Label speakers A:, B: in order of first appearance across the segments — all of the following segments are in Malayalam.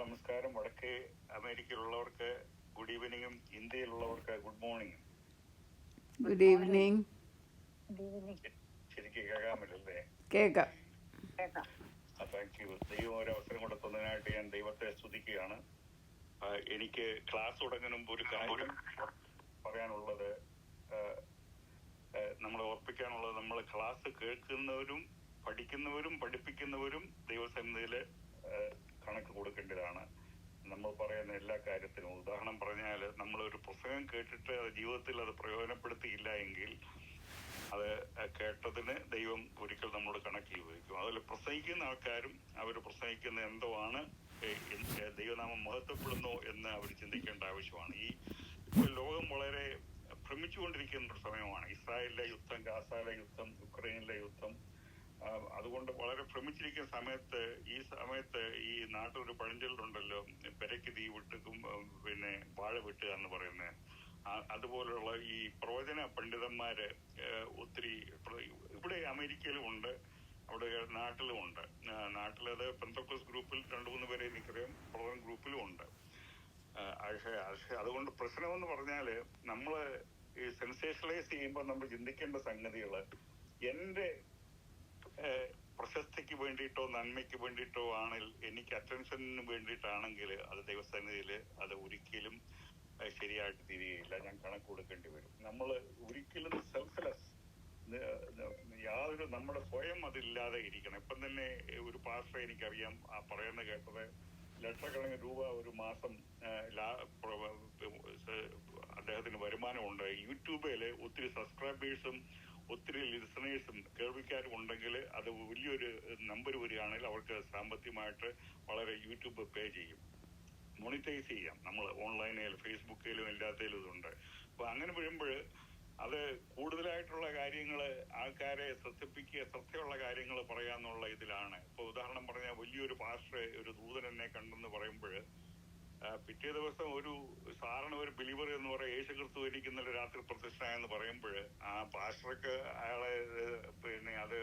A: നമസ്കാരം. വടക്കേ അമേരിക്കയിലുള്ളവർക്ക് ഗുഡ് ഈവനിങ്ങും ഇന്ത്യയിലുള്ളവർക്ക് ഗുഡ് മോർണിംഗും.
B: Good evening.
A: ശരിക്കും കേൾക്കാമല്ലേ?
B: കേക്കാം.
A: Thank you. ദൈവം ഒരു അവസരം കൊടുത്തതിനായിട്ട് ഞാൻ ദൈവത്തെ സ്തുതിക്കുകയാണ്. എനിക്ക് ക്ലാസ് തുടങ്ങുന്ന മുമ്പ് ഒരു കാര്യം പറയാനുള്ളത്, നമ്മളെ ഓർപ്പിക്കാനുള്ളത്, നമ്മൾ ക്ലാസ് കേൾക്കുന്നവരും പഠിക്കുന്നവരും പഠിപ്പിക്കുന്നവരും ദൈവസന്നിധിയിൽ കണക്ക് കൊടുക്കേണ്ടതാണ്. നമ്മൾ പറയുന്ന എല്ലാ കാര്യത്തിനും. ഉദാഹരണം പറഞ്ഞാൽ, നമ്മളൊരു പുസ്തകം കേട്ടിട്ട് അത് ജീവിതത്തിൽ അത് പ്രയോജനപ്പെടുത്തിയില്ല എങ്കിൽ അത് കേട്ടതിന് ദൈവം ഒരിക്കൽ നമ്മളോട് കണക്ക് ചോദിക്കും. അതിൽ പ്രസംഗിക്കുന്ന ആൾക്കാരും അവർ പ്രസംഗിക്കുന്ന എന്തോ ആണ് ദൈവനാമം മഹത്വപ്പെടുന്നോ എന്ന് അവർ ചിന്തിക്കേണ്ട ആവശ്യമാണ്. ഇപ്പോൾ ലോകം വളരെ ഭ്രമിച്ചുകൊണ്ടിരിക്കുന്ന ഒരു സമയമാണ്. ഇസ്രായേലിലെ യുദ്ധം, ഗാസയിലെ യുദ്ധം, യുക്രൈനിലെ യുദ്ധം. അതുകൊണ്ട് വളരെ ഭ്രമിച്ചിരിക്കുന്ന സമയത്ത് ഈ നാട്ടിലൊരു പഴഞ്ചൊല്ലുണ്ടല്ലോ, പെരയ്ക്ക് തീ വിട്ടും പിന്നെ വാഴ വെട്ടുക എന്ന് പറയുന്നത്. അതുപോലുള്ള ഈ പ്രവചന പണ്ഡിതന്മാര് ഒത്തിരി ഇവിടെ അമേരിക്കയിലും ഉണ്ട്, അവിടെ നാട്ടിലും ഉണ്ട്. നാട്ടിലത് പെന്തക്കോസ് ഗ്രൂപ്പിൽ 2-3 പേരെ എനിക്കറിയാം, പ്രവചന ഗ്രൂപ്പിലും ഉണ്ട്. അതുകൊണ്ട് പ്രശ്നമെന്ന് പറഞ്ഞാല്, നമ്മള് ഈ സെൻസേഷണലൈസ് ചെയ്യുമ്പോൾ നമ്മൾ ചിന്തിക്കേണ്ട സംഗതികള് എന്റെ പ്രശസ്തിക്ക് വേണ്ടിയിട്ടോ നന്മയ്ക്ക് വേണ്ടിയിട്ടോ ആണെങ്കിൽ, എനിക്ക് അറ്റൻഷന് വേണ്ടിയിട്ടാണെങ്കിൽ അത് ദൈവസന്നിധിയിൽ അത് ഒരിക്കലും ശരിയായിട്ട് തിരികെയില്ല. ഞാൻ കണക്ക് കൊടുക്കേണ്ടി വരും. നമ്മൾ ഒരിക്കലും സെൽഫ്ലെസ്, യാതൊരു നമ്മുടെ സ്വയം അതില്ലാതെ ഇരിക്കണം. ഇപ്പം തന്നെ ഒരു പാസ്റ്റർ എനിക്കറിയാം പറയുന്ന കേട്ടത്, ലക്ഷക്കണക്കിന് രൂപ ഒരു മാസം അദ്ദേഹത്തിന് വരുമാനമുണ്ട്. യൂട്യൂബിൽ ഒത്തിരി സബ്സ്ക്രൈബേഴ്സും ഒത്തിരി ലിസണേഴ്സും കേൾവിക്കാരും ഉണ്ടെങ്കിൽ അത് വലിയൊരു നമ്പർ വരികയാണെങ്കിൽ അവർക്ക് സാമ്പത്തികമായിട്ട് വളരെ യൂട്യൂബ് പേ ചെയ്യും, മോണിറ്റൈസ് ചെയ്യാം. നമ്മൾ ഓൺലൈനിൽ ഫേസ്ബുക്കിലും എല്ലാത്തിലും ഇതുണ്ട്. അപ്പൊ അങ്ങനെ വരുമ്പോൾ അത് കൂടുതലായിട്ടുള്ള കാര്യങ്ങൾ ആൾക്കാരെ ശ്രദ്ധയുള്ള കാര്യങ്ങൾ പറയാന്നുള്ള ഇതിലാണ്. ഇപ്പൊ ഉദാഹരണം പറഞ്ഞാൽ, വലിയൊരു പാസ്റ്റർ ഒരു ദൂതൻ എന്നെ കണ്ടെന്ന് പറയുമ്പോൾ പിറ്റേ ദിവസം ഒരു സാധാരണ ഒരു ബിലീവർ എന്ന് പറയാം, യേശു ക്രിസ്തു എനിക്ക് ഇന്നലെ രാത്രി പ്രത്യക്ഷനായെന്ന് പറയുമ്പോൾ ആ പാസ്റ്റർക്ക് അയാളെ പിന്നെ അത്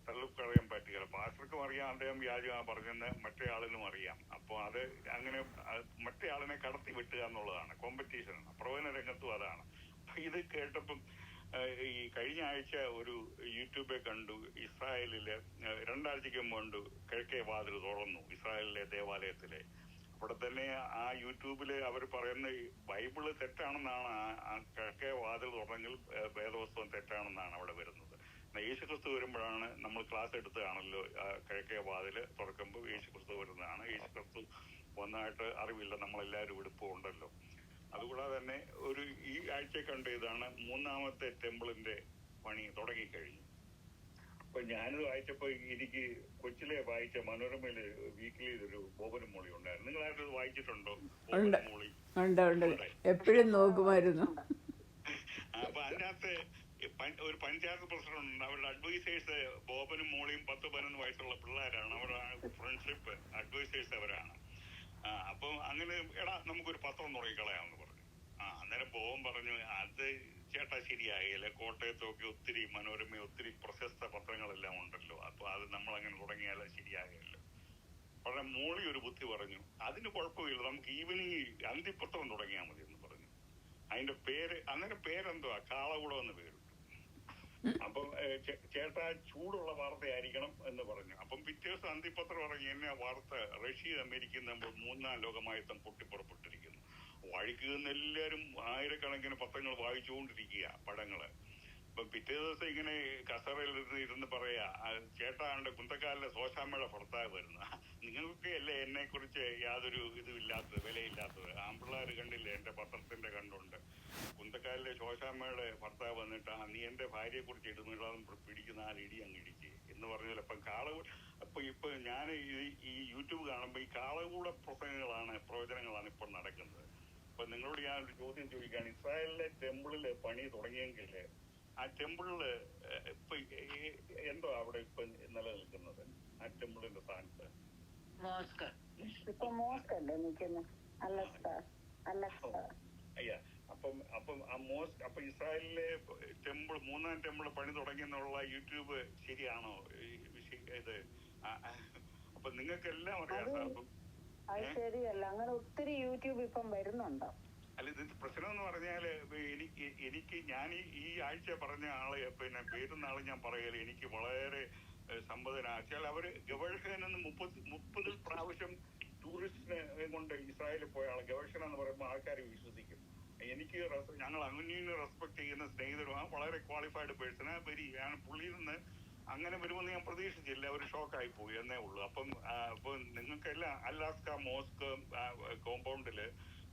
A: തള്ളിക്കളയാൻ പറ്റുകയില്ല. പാസ്റ്റർക്കും അറിയാം അദ്ദേഹം വ്യാജമാണ് പറഞ്ഞെന്ന്, മറ്റേ ആളിനും അറിയാം. അപ്പോൾ അത് അങ്ങനെ മറ്റേ ആളിനെ കടത്തി വിട്ടുക എന്നുള്ളതാണ് കോമ്പറ്റീഷൻ. പ്രവചന രംഗത്തും അതാണ്. അപ്പൊ ഇത് കേട്ടപ്പം ഈ കഴിഞ്ഞ ആഴ്ച ഒരു യൂട്യൂബിൽ കണ്ടു, ഇസ്രായേലില് 2 ആഴ്ചയ്ക്ക് മുമ്പ് കിഴക്കേ വാതിൽ തുറന്നു ഇസ്രായേലിലെ ദേവാലയത്തിലെ. അവിടെ തന്നെ ആ യൂട്യൂബില് അവർ പറയുന്ന ബൈബിള് തെറ്റാണെന്നാണ്, ആ കിഴക്കേ വാതിൽ തുറന്നെങ്കിൽ വേദപുസ്തകം തെറ്റാണെന്നാണ് അവിടെ വരുന്നത്. യേശുക്രിസ്തു വരുമ്പോഴാണ്, നമ്മൾ ക്ലാസ് എടുത്തതാണല്ലോ, കിഴക്കേ വാതില് തുറക്കുമ്പോൾ യേശുക്രിസ്തു വരുന്നതാണ്. യേശുക്രിസ്തു വന്നതായിട്ട് അറിവില്ല, നമ്മളെല്ലാവരും ഉണ്ടല്ലോ. അതുകൂടാതെ തന്നെ ഈ ആഴ്ച കണ്ട ഇതാണ്, 3ാമത്തെ ടെമ്പിളിന്റെ പണി തുടങ്ങിക്കഴിഞ്ഞു. അപ്പൊ ഞാനിത് വായിച്ചപ്പോ എനിക്ക് കൊച്ചിലെ വായിച്ച മനോരമയില് വീക്കിലി ഒരു ബോബനും മോളി ഉണ്ടായിരുന്നു. നിങ്ങൾ ആരും വായിച്ചിട്ടുണ്ടോ? ബോബനും മോളി
B: എപ്പോഴും നോക്കുമായിരുന്നു.
A: അപ്പൊ അതിനകത്ത് ഒരു പഞ്ചായത്ത് പ്രസിഡന്റ് ഉണ്ട്. അവരുടെ അഡ്വൈസേഴ്സ് ബോബനും മോളിയും 10-11 വയസ്സുള്ള പിള്ളേരാണ്. അവരുടെ ഫ്രണ്ട്ഷിപ്പ് അഡ്വൈസേഴ്സ് അവരാണ്. അപ്പൊ അങ്ങനെ, എടാ നമുക്കൊരു പത്രം തുടങ്ങിക്കളയാമെന്ന് പറഞ്ഞു. അന്നേരം ബോബൻ പറഞ്ഞു, അത് ചേട്ടാ ശരിയായില്ല, കോട്ടയത്തൊക്കെ ഒത്തിരി മനോരമ ഒത്തിരി പ്രശസ്ത പത്രങ്ങളെല്ലാം ഉണ്ടല്ലോ, അപ്പൊ അത് നമ്മൾ അങ്ങനെ തുടങ്ങിയാൽ ശരിയാകില്ല. പക്ഷെ മോളി ഒരു ബുദ്ധി പറഞ്ഞു, അതിന് കുഴപ്പമില്ല, നമുക്ക് ഈവനിങ് അന്തിപത്രം തുടങ്ങിയാൽ മതി എന്ന് പറഞ്ഞു. അതിന്റെ പേര് അന്നേരം പേരെന്തുവാ, കാളകൂടം എന്ന് പേരിട്ടു. അപ്പം ചേട്ടാ ചൂടുള്ള വാർത്തയായിരിക്കണം എന്ന് പറഞ്ഞു. അപ്പം പിറ്റേ ദിവസം അന്തിപത്രം ഇറങ്ങി. എന്നെ വാർത്ത, റഷ്യ അമേരിക്കയിൽ നമ്മൾ 3ാം ലോകമയുദ്ധം പൊട്ടിപ്പുറപ്പെട്ടിരിക്കുന്നു. വായിക്കുന്ന എല്ലാവരും ആയിരക്കണക്കിന് പത്രങ്ങൾ വായിച്ചുകൊണ്ടിരിക്കുക, പടങ്ങള്. അപ്പൊ പിറ്റേ ദിവസം ഇങ്ങനെ കസറയിൽ ഇരുന്ന് പറയാ, ചേട്ടാണ്ട് കുന്തക്കാലിലെ സോശാമ്മയുടെ ഭർത്താവ് വരുന്ന, നിങ്ങൾക്ക് അല്ലേ എന്നെ കുറിച്ച് യാതൊരു ഇതുമില്ലാത്തത്, വിലയില്ലാത്തത്. ആമ്പിള്ളേർ കണ്ടില്ലേ എന്റെ പത്രത്തിന്റെ കണ്ടുണ്ട്, കുന്തക്കാലിലെ ശോശാമ്മയുടെ ഭർത്താവ് വന്നിട്ട് നീ എന്റെ ഭാര്യയെ കുറിച്ച് ഇടുന്നിടാൻ പിടിക്കുന്ന ആ ഇടി അങ്ങ് ഇടിച്ച് എന്ന് പറഞ്ഞാൽ, അപ്പൊ ഇപ്പൊ ഞാൻ ഈ യൂട്യൂബ് കാണുമ്പോ ഈ കാളകൂട പ്രവചനങ്ങളാണ് ഇപ്പോൾ നടക്കുന്നത്. അപ്പൊ നിങ്ങളോട് ഞാൻ ഒരു ചോദ്യം ചോദിക്കുകയാണ്, ഇസ്രായേലിലെ ടെമ്പിളില് പണി തുടങ്ങിയെങ്കിൽ ആ ടെമ്പിളില് ഇപ്പൊ എന്തോ അവിടെ ഇപ്പൊ നിലനിൽക്കുന്നത്, ആ ടെമ്പിളിന്റെ സ്ഥാനത്ത് അയ്യാ. അപ്പം ആ അപ്പൊ ഇസ്രായേലിലെ ടെമ്പിൾ 3ാം ടെമ്പിൾ പണി തുടങ്ങിയെന്നുള്ള യൂട്യൂബ് ശരിയാണോ ഇത്? അപ്പൊ നിങ്ങൾക്ക് എല്ലാം അറിയാം.
C: അത് ശരിയല്ല, അങ്ങനെ ഒത്തിരി യൂട്യൂബ് ഇപ്പം വരുന്നുണ്ട്.
A: അല്ല, ഇത് പ്രശ്നം എന്ന് പറഞ്ഞാല് എനിക്ക് ഞാൻ ഈ ആഴ്ച പറഞ്ഞ ആള് പിന്നെ പേരുന്ന ആള് ഞാൻ പറയല് എനിക്ക് വളരെ സമ്മതനാച്ചാൽ അവര് ഗവേഷകനെന്ന് 30 പ്രാവശ്യം ടൂറിസ്റ്റിനെ കൊണ്ട് ഇസ്രായേലിൽ പോയ ആള് ഗവേഷണ എന്ന് പറയുമ്പോൾ ആൾക്കാർ വിശ്വസിക്കും. എനിക്ക് ഞങ്ങൾ അങ്ങനെയും റെസ്പെക്ട് ചെയ്യുന്ന സ്നേഹിതരുമാണ്, വളരെ ക്വാളിഫൈഡ് പേഴ്സണാ. ഞാൻ പുള്ളിയിൽ നിന്ന് അങ്ങനെ വരുമെന്ന് ഞാൻ പ്രതീക്ഷിച്ചില്ല. ഒരു ഷോക്കായി പോയി എന്നേ ഉള്ളൂ. അപ്പം നിങ്ങൾക്കെല്ലാം അലാസ്ക മോസ്ക് കോമ്പൗണ്ടില്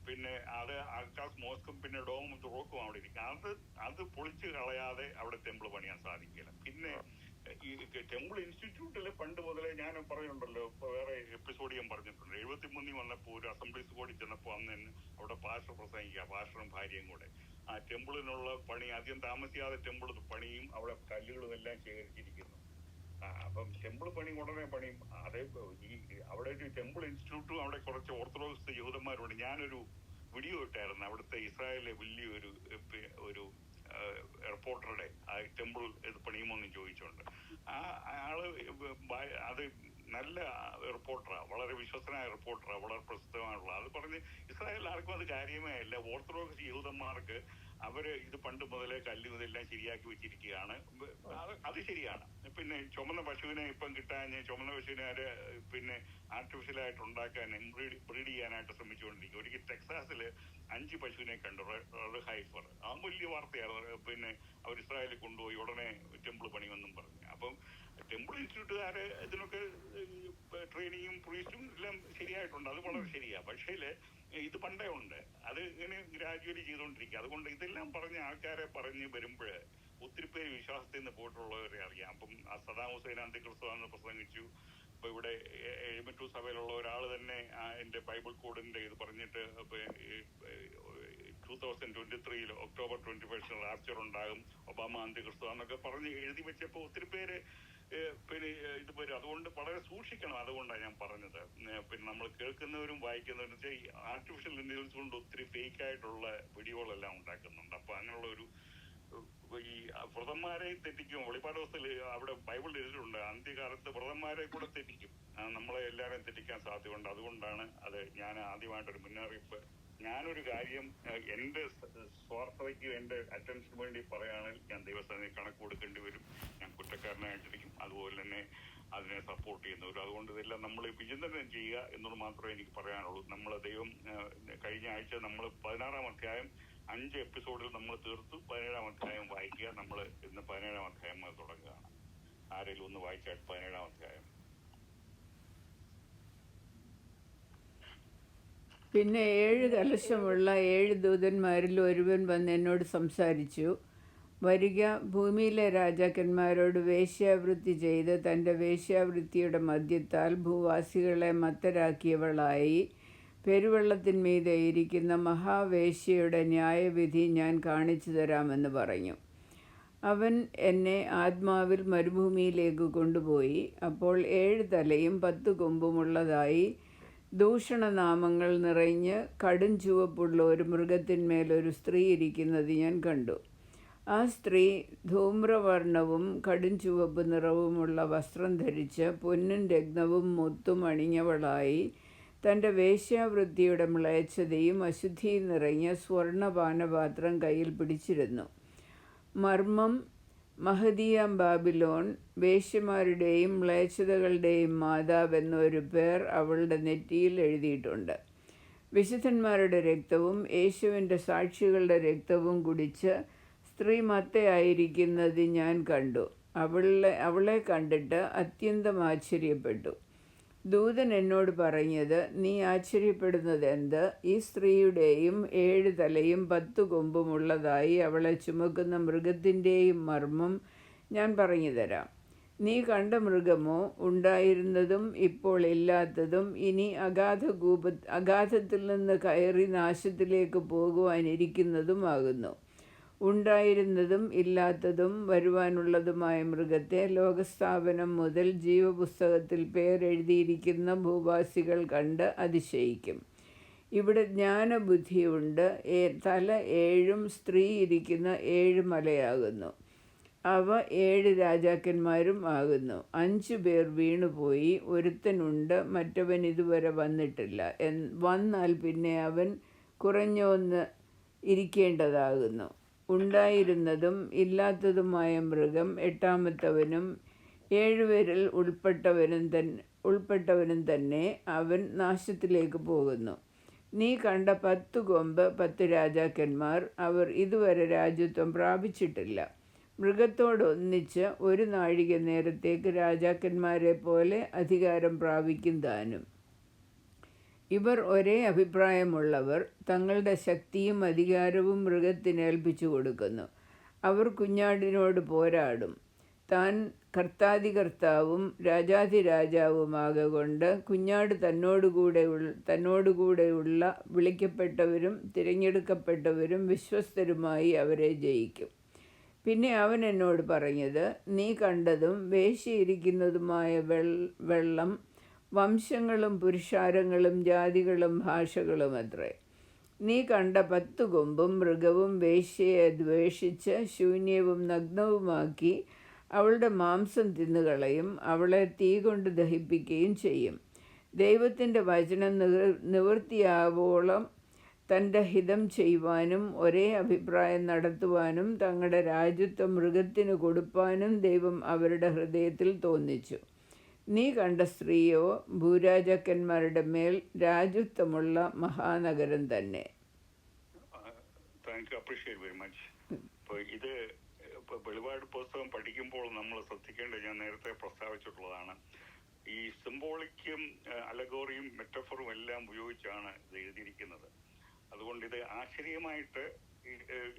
A: പിന്നെ അത് അൽക്കാസ് മോസ്കും പിന്നെ ഡോമും റോക്കും അവിടെ ഇരിക്കും. അത് പൊളിച്ചു കളയാതെ അവിടെ ടെമ്പിൾ പണിയാൻ സാധിക്കില്ല. പിന്നെ ഈ ടെമ്പിൾ ഇൻസ്റ്റിറ്റ്യൂട്ടിൽ പണ്ട് മുതലേ ഞാൻ പറയുന്നുണ്ടല്ലോ, ഇപ്പൊ വേറെ എപ്പിസോഡ് ഞാൻ പറഞ്ഞിട്ടുണ്ട്. 73 വന്നപ്പോൾ ഒരു അസംബ്ലീസ് കൂടി ചെന്നപ്പോൾ അന്ന് തന്നെ അവിടെ പാസ്റ്റർ പ്രസംഗിക്കുക, പാസ്റ്ററും ഭാര്യയും കൂടെ. ആ ടെമ്പിളിനുള്ള പണി അധികം താമസിയാതെ ടെമ്പിൾ പണിയും അവിടെ കല്ലുകളും എല്ലാം ശേഖരിച്ചിരിക്കുന്നു. അപ്പം ടെമ്പിൾ പണി ഉടനെ പണിയും. അതേ ഈ അവിടെ ഒരു ടെമ്പിൾ ഇൻസ്റ്റിറ്റ്യൂട്ടും അവിടെ കുറച്ച് ഓർത്തഡോക്സ് യഹൂദന്മാരുണ്ട്. ഞാനൊരു വീഡിയോ ഇട്ടായിരുന്നു അവിടുത്തെ ഇസ്രായേലിലെ വലിയൊരു ഒരു റിപ്പോർട്ടറുടെ ആ ടെമ്പിൾ ഇത് പണിയുമോന്ന് ചോദിച്ചുകൊണ്ട്. ആള് അത് നല്ല റിപ്പോർട്ടറാ, വളരെ വിശ്വസനായ റിപ്പോർട്ടറാ, വളരെ പ്രസിദ്ധമായിട്ടുള്ള. അത് പറഞ്ഞ് ഇസ്രായേലിൽ ആർക്കും അത് കാര്യമേ അല്ല. ഓർത്തഡോക്സ് യഹൂദന്മാർക്ക് അവര് ഇത് പണ്ട് മുതലേ കല്ലും ഇതെല്ലാം ശരിയാക്കി വെച്ചിരിക്കുകയാണ്. അത് ശരിയാണ്. പിന്നെ ചുമന്ന പശുവിനെ ഇപ്പം കിട്ടാൻ, ചുമന്ന പശുവിനെ പിന്നെ ആർട്ടിഫിഷ്യലായിട്ട് ഉണ്ടാക്കാൻ ബ്രീഡ് ചെയ്യാനായിട്ട് ശ്രമിച്ചുകൊണ്ടിരിക്കും. ഒരിക്കൽ ടെക്സാസില് 5 പശുവിനെ കണ്ടു, റെഡ് ഹൈഫർ. ആ വലിയ വാർത്തയാണ്. പിന്നെ അവർ ഇസ്രായേലിൽ കൊണ്ടുപോയി ഉടനെ ടെമ്പിൾ പണിയൊന്നും പറഞ്ഞു. അപ്പം ടെമ്പിൾ ഇൻസ്റ്റിറ്റ്യൂട്ടുകാര് ഇതിനൊക്കെ ട്രെയിനിങ്ങും പ്രീസ്റ്റും എല്ലാം ശരിയായിട്ടുണ്ട്. അത് വളരെ ശരിയാ. പക്ഷേ ഇത് പണ്ടേ ഉണ്ട്. അത് ഇങ്ങനെ ഗ്രാജുവലി ചെയ്തുകൊണ്ടിരിക്കുക. അതുകൊണ്ട് ഇതെല്ലാം പറഞ്ഞ ആൾക്കാരെ പറഞ്ഞ് വരുമ്പോൾ ഒത്തിരി പേര് വിശ്വാസത്തിൽ നിന്ന് പോയിട്ടുള്ളവരെ അറിയാം. അപ്പം സദാം ഹുസൈൻ അന്ത്യക്രിസ്തുവാണെന്ന് പ്രസംഗിച്ചു. ഇപ്പൊ ഇവിടെ എഴുമറ്റൂർ സഭയിലുള്ള ഒരാൾ തന്നെ എന്റെ ബൈബിൾ കോഡിന്റെ ഇത് പറഞ്ഞിട്ട് 2023 ഒക്ടോബർ 21 റാപ്ചർ ഉണ്ടാകും, ഒബാമ അന്ത്യക്രിസ്തു എന്നൊക്കെ പറഞ്ഞ് എഴുതി വെച്ചപ്പോ ഒത്തിരി പേര് പിന്നെ ഇത് വരും. അതുകൊണ്ട് വളരെ സൂക്ഷിക്കണം. അതുകൊണ്ടാണ് ഞാൻ പറഞ്ഞത്. പിന്നെ നമ്മൾ കേൾക്കുന്നവരും വായിക്കുന്നവരും വെച്ചാൽ ഈ ആർട്ടിഫിഷ്യൽ ഇന്റലിജൻസ് കൊണ്ട് ഒത്തിരി ഫേക്ക് ആയിട്ടുള്ള വീഡിയോകളെല്ലാം ഉണ്ടാക്കുന്നുണ്ട്. അപ്പൊ അങ്ങനെയുള്ള ഒരു ഈ വ്രതന്മാരെ തെറ്റിക്കും. വെളിപ്പാട് ദിവസത്തിൽ അവിടെ ബൈബിളിൽ എഴുതിയിട്ടുണ്ട്, അന്ത്യകാലത്ത് വ്രതന്മാരെ കൂടെ തെറ്റിക്കും, നമ്മളെ എല്ലാവരെയും തെറ്റിക്കാൻ സാധ്യതയുണ്ട്. അതുകൊണ്ടാണ് അത് ഞാൻ ആദ്യമായിട്ടൊരു മുന്നറിയിപ്പ്. ഞാനൊരു കാര്യം എന്റെ സ്വാർത്ഥതയ്ക്ക് എന്റെ അറ്റൻഷന് വേണ്ടി പറയുകയാണെങ്കിൽ ഞാൻ ദൈവസേനയിൽ കണക്ക് കൊടുക്കേണ്ടി വരും. ഞാൻ കുറ്റക്കാരനായിട്ടിരിക്കും. അതുപോലെ തന്നെ അതിനെ സപ്പോർട്ട് ചെയ്യുന്നവരും. അതുകൊണ്ട് ഇതെല്ലാം നമ്മൾ വിചിന്തനം ചെയ്യുക എന്നത് മാത്രമേ എനിക്ക് പറയാനുള്ളൂ. നമ്മൾ ദൈവം കഴിഞ്ഞ ആഴ്ച നമ്മൾ 16-ാം അധ്യായം 5 എപ്പിസോഡിൽ നമ്മൾ തീർത്തു. 17-ാം അധ്യായം വായിക്കുക. നമ്മൾ ഇന്ന് 17-ാം അധ്യായം തുടങ്ങുകയാണ്. ആരെങ്കിലും ഒന്ന് വായിച്ചാൽ 17-ാം അധ്യായം.
B: പിന്നെ 7 കലശമുള്ള 7 ദൂതന്മാരിൽ ഒരുവൻ വന്ന് എന്നോട് സംസാരിച്ചു. വരിക, ഭൂമിയിലെ രാജാക്കന്മാരോട് വേശ്യാവൃത്തി ചെയ്ത് തൻ്റെ വേശ്യാവൃത്തിയുടെ മദ്യത്താൽ ഭൂവാസികളെ മത്തരാക്കിയവളായി പെരുവെള്ളത്തിന്മീതെ ഇരിക്കുന്ന മഹാവേശ്യയുടെ ന്യായവിധി ഞാൻ കാണിച്ചു തരാമെന്ന് പറഞ്ഞു. അവൻ എന്നെ ആത്മാവിൽ മരുഭൂമിയിലേക്ക് കൊണ്ടുപോയി. അപ്പോൾ 7 തലയും 10 കൊമ്പുമുള്ളതായി ദൂഷണനാമങ്ങൾ നിറഞ്ഞ് കടും ചുവപ്പുള്ള ഒരു മൃഗത്തിന്മേലൊരു സ്ത്രീ ഇരിക്കുന്നത് ഞാൻ കണ്ടു. ആ സ്ത്രീ ധൂമ്രവർണ്ണവും കടും ചുവപ്പ് നിറവുമുള്ള വസ്ത്രം ധരിച്ച് പൊന്നും രത്നവും മുത്തും അണിഞ്ഞവളായി തൻ്റെ വേശ്യാവൃത്തിയുടെ മ്ലേച്ഛതയും അശുദ്ധിയും നിറഞ്ഞ സ്വർണ്ണപാനപാത്രം കയ്യിൽ പിടിച്ചിരുന്നു. മർമ്മം, മഹദിയാം ബാബിലോൺ, വേശ്യമാരുടെയും മ്ലേച്ഛതകളുടെയും മാതാവെന്നൊരു പേർ അവളുടെ നെറ്റിയിൽ എഴുതിയിട്ടുണ്ട്. വിശുദ്ധന്മാരുടെ രക്തവും യേശുവിൻ്റെ സാക്ഷികളുടെ രക്തവും കുടിച്ച് സ്ത്രീ മത്തയായിരിക്കുന്നത് ഞാൻ കണ്ടു. അവളെ കണ്ടിട്ട് അത്യന്തം ആശ്ചര്യപ്പെട്ടു. ദൂതൻ എന്നോട് പറഞ്ഞത്, നീ ആശ്ചര്യപ്പെടുന്നത് എന്ത്? ഈ സ്ത്രീയുടെയും 7 തലയും 10 കൊമ്പുമുള്ളതായി അവളെ ചുമക്കുന്ന മൃഗത്തിൻ്റെയും മർമ്മം ഞാൻ പറഞ്ഞു തരാം. നീ കണ്ട മൃഗമോ ഉണ്ടായിരുന്നതും ഇപ്പോൾ ഇല്ലാത്തതും ഇനി അഗാധത്തിൽ നിന്ന് കയറി നാശത്തിലേക്ക് പോകുവാനിരിക്കുന്നതുമാകുന്നു. ഉണ്ടായിരുന്നതും ഇല്ലാത്തതും വരുവാനുള്ളതുമായ മൃഗത്തെ ലോകസ്ഥാപനം മുതൽ ജീവപുസ്തകത്തിൽ പേരെഴുതിയിരിക്കുന്ന ഭൂവാസികൾ കണ്ട് അതിശയിക്കും. ഇവിടെ ജ്ഞാനബുദ്ധിയുണ്ട്. തല 7 സ്ത്രീ ഇരിക്കുന്ന 7 മലയാകുന്നു. അവ 7 രാജാക്കന്മാരും ആകുന്നു. 5 പേർ വീണുപോയി, ഒരുത്തനുണ്ട്, മറ്റവൻ ഇതുവരെ വന്നിട്ടില്ല. വന്നാൽ പിന്നെ അവൻ കുറഞ്ഞോന്ന് ഇരിക്കേണ്ടതാകുന്നു. ഉണ്ടായിരുന്നതും ഇല്ലാത്തതുമായ മൃഗം 8-മത്തവനും 7 പേരിൽ ഉൾപ്പെട്ടവനും തന്നെ. അവൻ നാശത്തിലേക്ക് പോകുന്നു. നീ കണ്ട 10 കൊമ്പ് 10 രാജാക്കന്മാർ, അവർ ഇതുവരെ രാജ്യത്വം പ്രാപിച്ചിട്ടില്ല. മൃഗത്തോടൊന്നിച്ച് 1 നാഴിക നേരത്തേക്ക് രാജാക്കന്മാരെ പോലെ അധികാരം പ്രാപിക്കും താനും. ഇവർ ഒരേ അഭിപ്രായമുള്ളവർ, തങ്ങളുടെ ശക്തിയും അധികാരവും മൃഗത്തിന് ഏൽപ്പിച്ചു കൊടുക്കുന്നു. അവർ കുഞ്ഞാടിനോട് പോരാടും. താൻ കർത്താധികർത്താവും രാജാധിരാജാവുമാകൊണ്ട് കുഞ്ഞാട് തന്നോടുകൂടെയുള്ള വിളിക്കപ്പെട്ടവരും തിരഞ്ഞെടുക്കപ്പെട്ടവരും വിശ്വസ്തരുമായി അവരെ ജയിക്കും. പിന്നെ അവൻ എന്നോട് പറഞ്ഞത്, നീ കണ്ടതും വേശ്യയിരിക്കുന്നതുമായ വെള്ളം വംശങ്ങളും പുരുഷാരങ്ങളും ജാതികളും ഭാഷകളും അത്രേ. നീ കണ്ട 10 കൊമ്പും മൃഗവും വേശ്യയെ ദ്വേഷിച്ച് ശൂന്യവും നഗ്നവുമാക്കി അവളുടെ മാംസം തിന്നുകളയും, അവളെ തീ കൊണ്ട് ദഹിപ്പിക്കുകയും ചെയ്യും. ദൈവത്തിൻ്റെ വചനം നിവൃത്തിയാവോളം തൻ്റെ ഹിതം ചെയ്യുവാനും ഒരേ അഭിപ്രായം നടത്തുവാനും തങ്ങളുടെ രാജ്യത്വം മൃഗത്തിന് കൊടുപ്പാനും ദൈവം അവരുടെ ഹൃദയത്തിൽ തോന്നിച്ചു. നീ കണ്ട സ്ത്രീയോ ഭൂരാജാക്കന്മാരുടെ മേൽ രാജ്യത്വമുള്ള മഹാനഗരം തന്നെ.
A: ഇത് വെളിപാട് പുസ്തകം പഠിക്കുമ്പോൾ നമ്മൾ ശ്രദ്ധിക്കേണ്ടത് ഞാൻ നേരത്തെ പ്രസ്താവിച്ചിട്ടുള്ളതാണ്. ഈ സിംബോളിക്കും അലഗോറിയും മെറ്റഫറും എല്ലാം ഉപയോഗിച്ചാണ് ഇത് എഴുതിയിരിക്കുന്നത്. അതുകൊണ്ട് ഇത് ആശ്ചര്യമായിട്ട്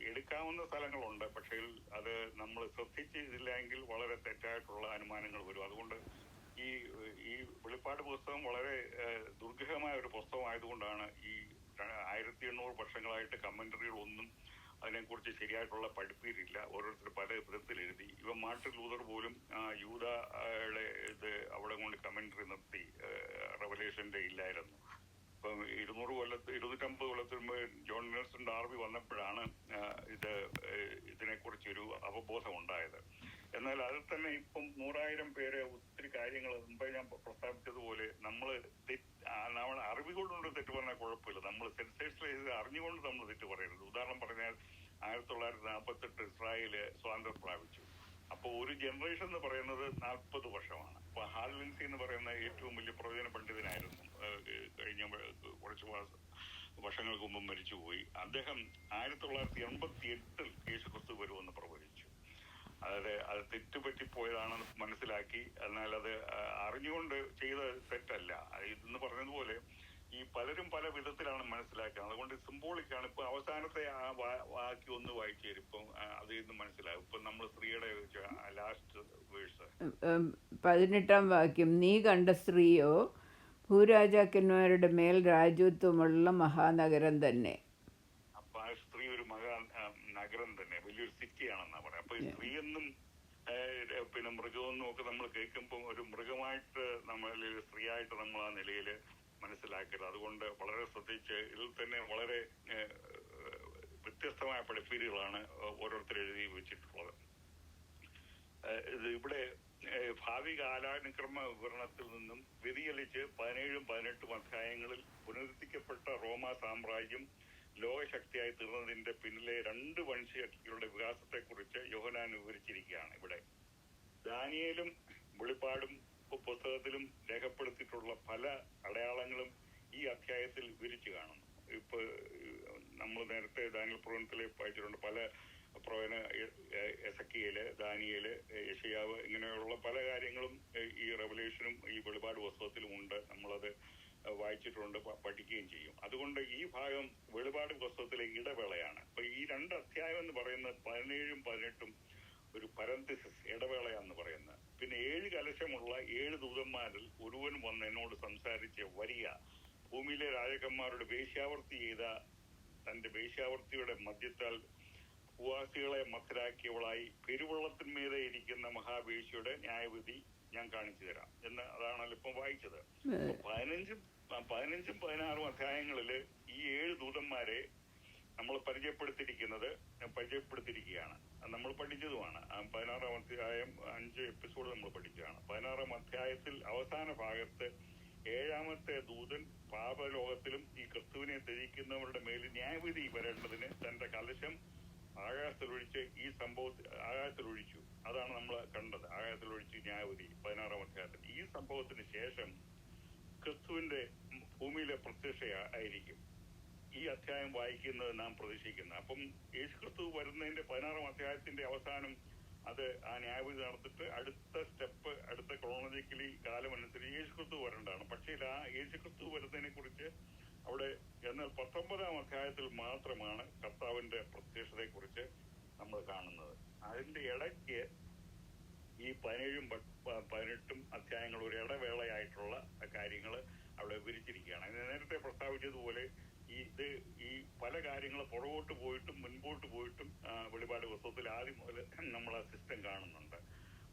A: എടുക്കാവുന്ന സ്ഥലങ്ങളുണ്ട്. പക്ഷേ അത് നമ്മൾ ശ്രദ്ധിച്ചില്ലെങ്കിൽ വളരെ തെറ്റായിട്ടുള്ള അനുമാനങ്ങൾ വരും. അതുകൊണ്ട് ഈ വെളിപ്പാട് പുസ്തകം വളരെ ദുർഗ്രഹമായ ഒരു പുസ്തകമായതുകൊണ്ടാണ് ഈ 1800 വർഷങ്ങളായിട്ട് കമന്ററികളൊന്നും അതിനെക്കുറിച്ച് ശരിയായിട്ടുള്ള പഠിപ്പീരില്ല. ഓരോരുത്തർ പല വിധത്തിൽ എഴുതി. മാർട്ടിൻ ലൂതർ പോലും യൂദയുടെ ഇത് അവിടെ കൊണ്ട് കമന്ററി നിർത്തി, റെവലേഷന്റെ ഇല്ലായിരുന്നു. ഇപ്പം 250 കൊല്ലത്തിന് മുമ്പ് ജോൺ നെൽസൺ ഡാർബി വന്നപ്പോഴാണ് ഇതിനെക്കുറിച്ചൊരു അവബോധം ഉണ്ടായത്. എന്നാൽ അതിൽ തന്നെ ഇപ്പം 100,000 പേര് ഒത്തിരി കാര്യങ്ങൾ മുമ്പേ ഞാൻ പ്രസ്താവിച്ചതുപോലെ നമ്മൾ അറിവുകൊണ്ടുകൊണ്ട് തെറ്റ് പറഞ്ഞാൽ കുഴപ്പമില്ല. നമ്മൾ സെൻസേഷനലൈസ് അറിഞ്ഞുകൊണ്ട് നമ്മൾ തെറ്റ് പറയരുത്. ഉദാഹരണം പറഞ്ഞാൽ 1948 ഇസ്രായേല് സ്വാതന്ത്ര്യം പ്രാപിച്ചു. അപ്പോൾ ഒരു ജനറേഷൻ എന്ന് പറയുന്നത് 40 വർഷമാണ്. അപ്പൊ ഹാൽ ലിൻസി എന്ന് പറയുന്ന ഏറ്റവും വലിയ പ്രവചന പണ്ഡിതനായിരുന്നു, കഴിഞ്ഞ കുറച്ച് വർഷങ്ങൾക്ക് മുമ്പ് മരിച്ചുപോയി. അദ്ദേഹം 1988 യേശുക്രിസ്തു വരുമെന്ന് പ്രവചിച്ചു. അതായത് അത് തെറ്റുപറ്റിപ്പോയതാണെന്ന് മനസ്സിലാക്കി. എന്നാൽ അത് അറിഞ്ഞുകൊണ്ട് ചെയ്ത തെറ്റല്ല. ഇതെന്ന് പറഞ്ഞതുപോലെ ഈ പലരും പല വിധത്തിലാണ് മനസ്സിലാക്കുന്നത്. അതുകൊണ്ട് സിംബോളിക്കാണ്. ഇപ്പൊ അവസാനത്തെ ആ വാക്യം ഒന്ന് വായിച്ചു തരും. ഇപ്പം അത് ഇന്ന് മനസ്സിലാകും. ഇപ്പൊ നമ്മൾ സ്ത്രീയുടെ ലാസ്റ്റ് വേഴ്സ്
B: 18-ാം വാക്യം, നീ കണ്ട സ്ത്രീയോ ഭൂരാജാക്കന്മാരുടെ മേൽ രാജ്യത്വമുള്ള മഹാനഗരം തന്നെ.
A: അപ്പൊ ആ സ്ത്രീ ഒരു നഗരം തന്നെ, വലിയൊരു സിറ്റിയാണെന്നാ പറയാം. അപ്പൊ ഈ സ്ത്രീ എന്നും പിന്നെ മൃഗമെന്നും ഒക്കെ നമ്മൾ കേൾക്കുമ്പോൾ ഒരു മൃഗമായിട്ട് നമ്മൾ സ്ത്രീയായിട്ട് നമ്മൾ ആ നിലയിൽ മനസ്സിലാക്കരുത്. അതുകൊണ്ട് വളരെ ശ്രദ്ധിച്ച് ഇതിൽ തന്നെ വളരെ വ്യത്യസ്തമായ പഠിപ്പീരുകളാണ് ഓരോരുത്തർ എഴുതി വെച്ചിട്ടുള്ളത്. ഇവിടെ ഭാവി കാലാനുക്രമ വിവരണത്തിൽ നിന്നും വ്യതിചലിച്ച് 17ഉം 18ഉം അധ്യായങ്ങളിൽ പുനരുദ്ധരിക്കപ്പെട്ട റോമാ സാമ്രാജ്യം ലോകശക്തിയായി തീർന്നതിന്റെ പിന്നിലെ 2 വംശശക്തികളുടെ വികാസത്തെക്കുറിച്ച് യോഹന്നാൻ വിവരിച്ചിരിക്കുകയാണ്. ഇവിടെ ദാനിയേലും വെളിപ്പാടും പുസ്തകത്തിലും രേഖപ്പെടുത്തിയിട്ടുള്ള പല അടയാളങ്ങളും ഈ അധ്യായത്തിൽ വിവരിച്ചു കാണുന്നു. ഇപ്പൊ നമ്മൾ നേരത്തെ ദാനിയേൽ പ്രവചനത്തിലെ വായിച്ചിട്ടുണ്ട്. പല പ്രവചന എസക്കിയേല്, ദാനിയേല്, യെശയ്യാവ്, ഇങ്ങനെയുള്ള പല കാര്യങ്ങളും ഈ റെവലേഷനും ഈ വെളിപാട് പുസ്തകത്തിലും ഉണ്ട്. നമ്മളത് വായിച്ചിട്ടുണ്ട്, പഠിക്കുകയും ചെയ്യും. അതുകൊണ്ട് ഈ ഭാഗം വെളിപാട് പുസ്തകത്തിലെ ഇടവേളയാണ്. അപ്പൊ ഈ 2 അധ്യായം എന്ന് പറയുന്നത് 17ഉം 18ഉം ഒരു പരന്തസിസ് ഇടവേളയാന്ന് പറയുന്നത്. പിന്നെ 7 കലശമുള്ള 7 ദൂതന്മാരിൽ ഒരുവൻ വന്ന് എന്നോട് സംസാരിച്ച്, വരിക, ഭൂമിയിലെ രാജാക്കന്മാരുടെ വേശ്യാവർത്തി ചെയ്ത തന്റെ വേശ്യാവർത്തിയുടെ മദ്യത്താൽ ഭൂവാസികളെ മത്തരാക്കിയവളായി പെരുവെള്ളത്തിന്മീതെ ഇരിക്കുന്ന മഹാവേശ്യയുടെ ന്യായവിധി ഞാൻ കാണിച്ചു തരാം എന്ന്. അതാണല്ലോ ഇപ്പം വായിച്ചത്. 15ഉം 16ഉം അധ്യായങ്ങളില് ഈ 7 ദൂതന്മാരെ നമ്മൾ പരിചയപ്പെടുത്തിയിരിക്കുകയാണ്. നമ്മൾ പഠിച്ചതുമാണ്. 16-ാം അധ്യായം 5 എപ്പിസോഡ് നമ്മൾ പഠിച്ചതാണ്. 16-ാം അധ്യായത്തിൽ അവസാന ഭാഗത്ത് 7-ാമത്തെ ദൂതൻ പാപലോകത്തിലും ഈ ക്രിസ്തുവിനെ ത്യജിക്കുന്നവരുടെ മേൽ ന്യായവിധി വരേണ്ടതിന് തന്റെ കലശം ആകാശത്തിലൊഴിച്ച് ഈ ആകാശത്തിലൊഴിച്ചു. അതാണ് നമ്മൾ കണ്ടത്. ആകാശത്തിലൊഴിച്ച് ന്യായവിധി 16-ാം അധ്യായത്തിൽ. ഈ സംഭവത്തിന് ശേഷം ക്രിസ്തുവിന്റെ ഭൂമിയിലെ പ്രത്യക്ഷ ആയിരിക്കും ഈ അധ്യായം വായിക്കുന്നത് നാം പ്രതീക്ഷിക്കുന്നത്. അപ്പം യേശു ക്രിസ്തു വരുന്നതിന്റെ 16-ാം അധ്യായത്തിന്റെ അവസാനം അത് ആ ന്യായവിധി നടത്തിയിട്ട് അടുത്ത സ്റ്റെപ്പ്, അടുത്ത ക്രോണോളജിക്കലി കാലമനുസരിച്ച് യേശു ക്രിസ്തു വരേണ്ടതാണ്. പക്ഷേ ആ യേശു ക്രിസ്തു വരുന്നതിനെ കുറിച്ച് അവിടെ എന്നാൽ 19-ാം അധ്യായത്തിൽ മാത്രമാണ് കർത്താവിന്റെ പ്രത്യക്ഷതയെ കുറിച്ച് നമ്മൾ കാണുന്നത്. അതിന്റെ ഇടയ്ക്ക് ഈ 17-ഉം 18-ഉം അധ്യായങ്ങൾ ഒരു ഇടവേളയായിട്ടുള്ള കാര്യങ്ങൾ അവിടെ വിവരിച്ചിരിക്കുകയാണ്. നേരത്തെ പ്രസ്താവിച്ചതുപോലെ ഈ പല കാര്യങ്ങൾ പുറകോട്ട് പോയിട്ടും മുൻപോട്ട് പോയിട്ടും വെളിപാട് പുസ്തകത്തിൽ ആദ്യം മുതൽ നമ്മൾ ആ സിസ്റ്റം കാണുന്നുണ്ട്.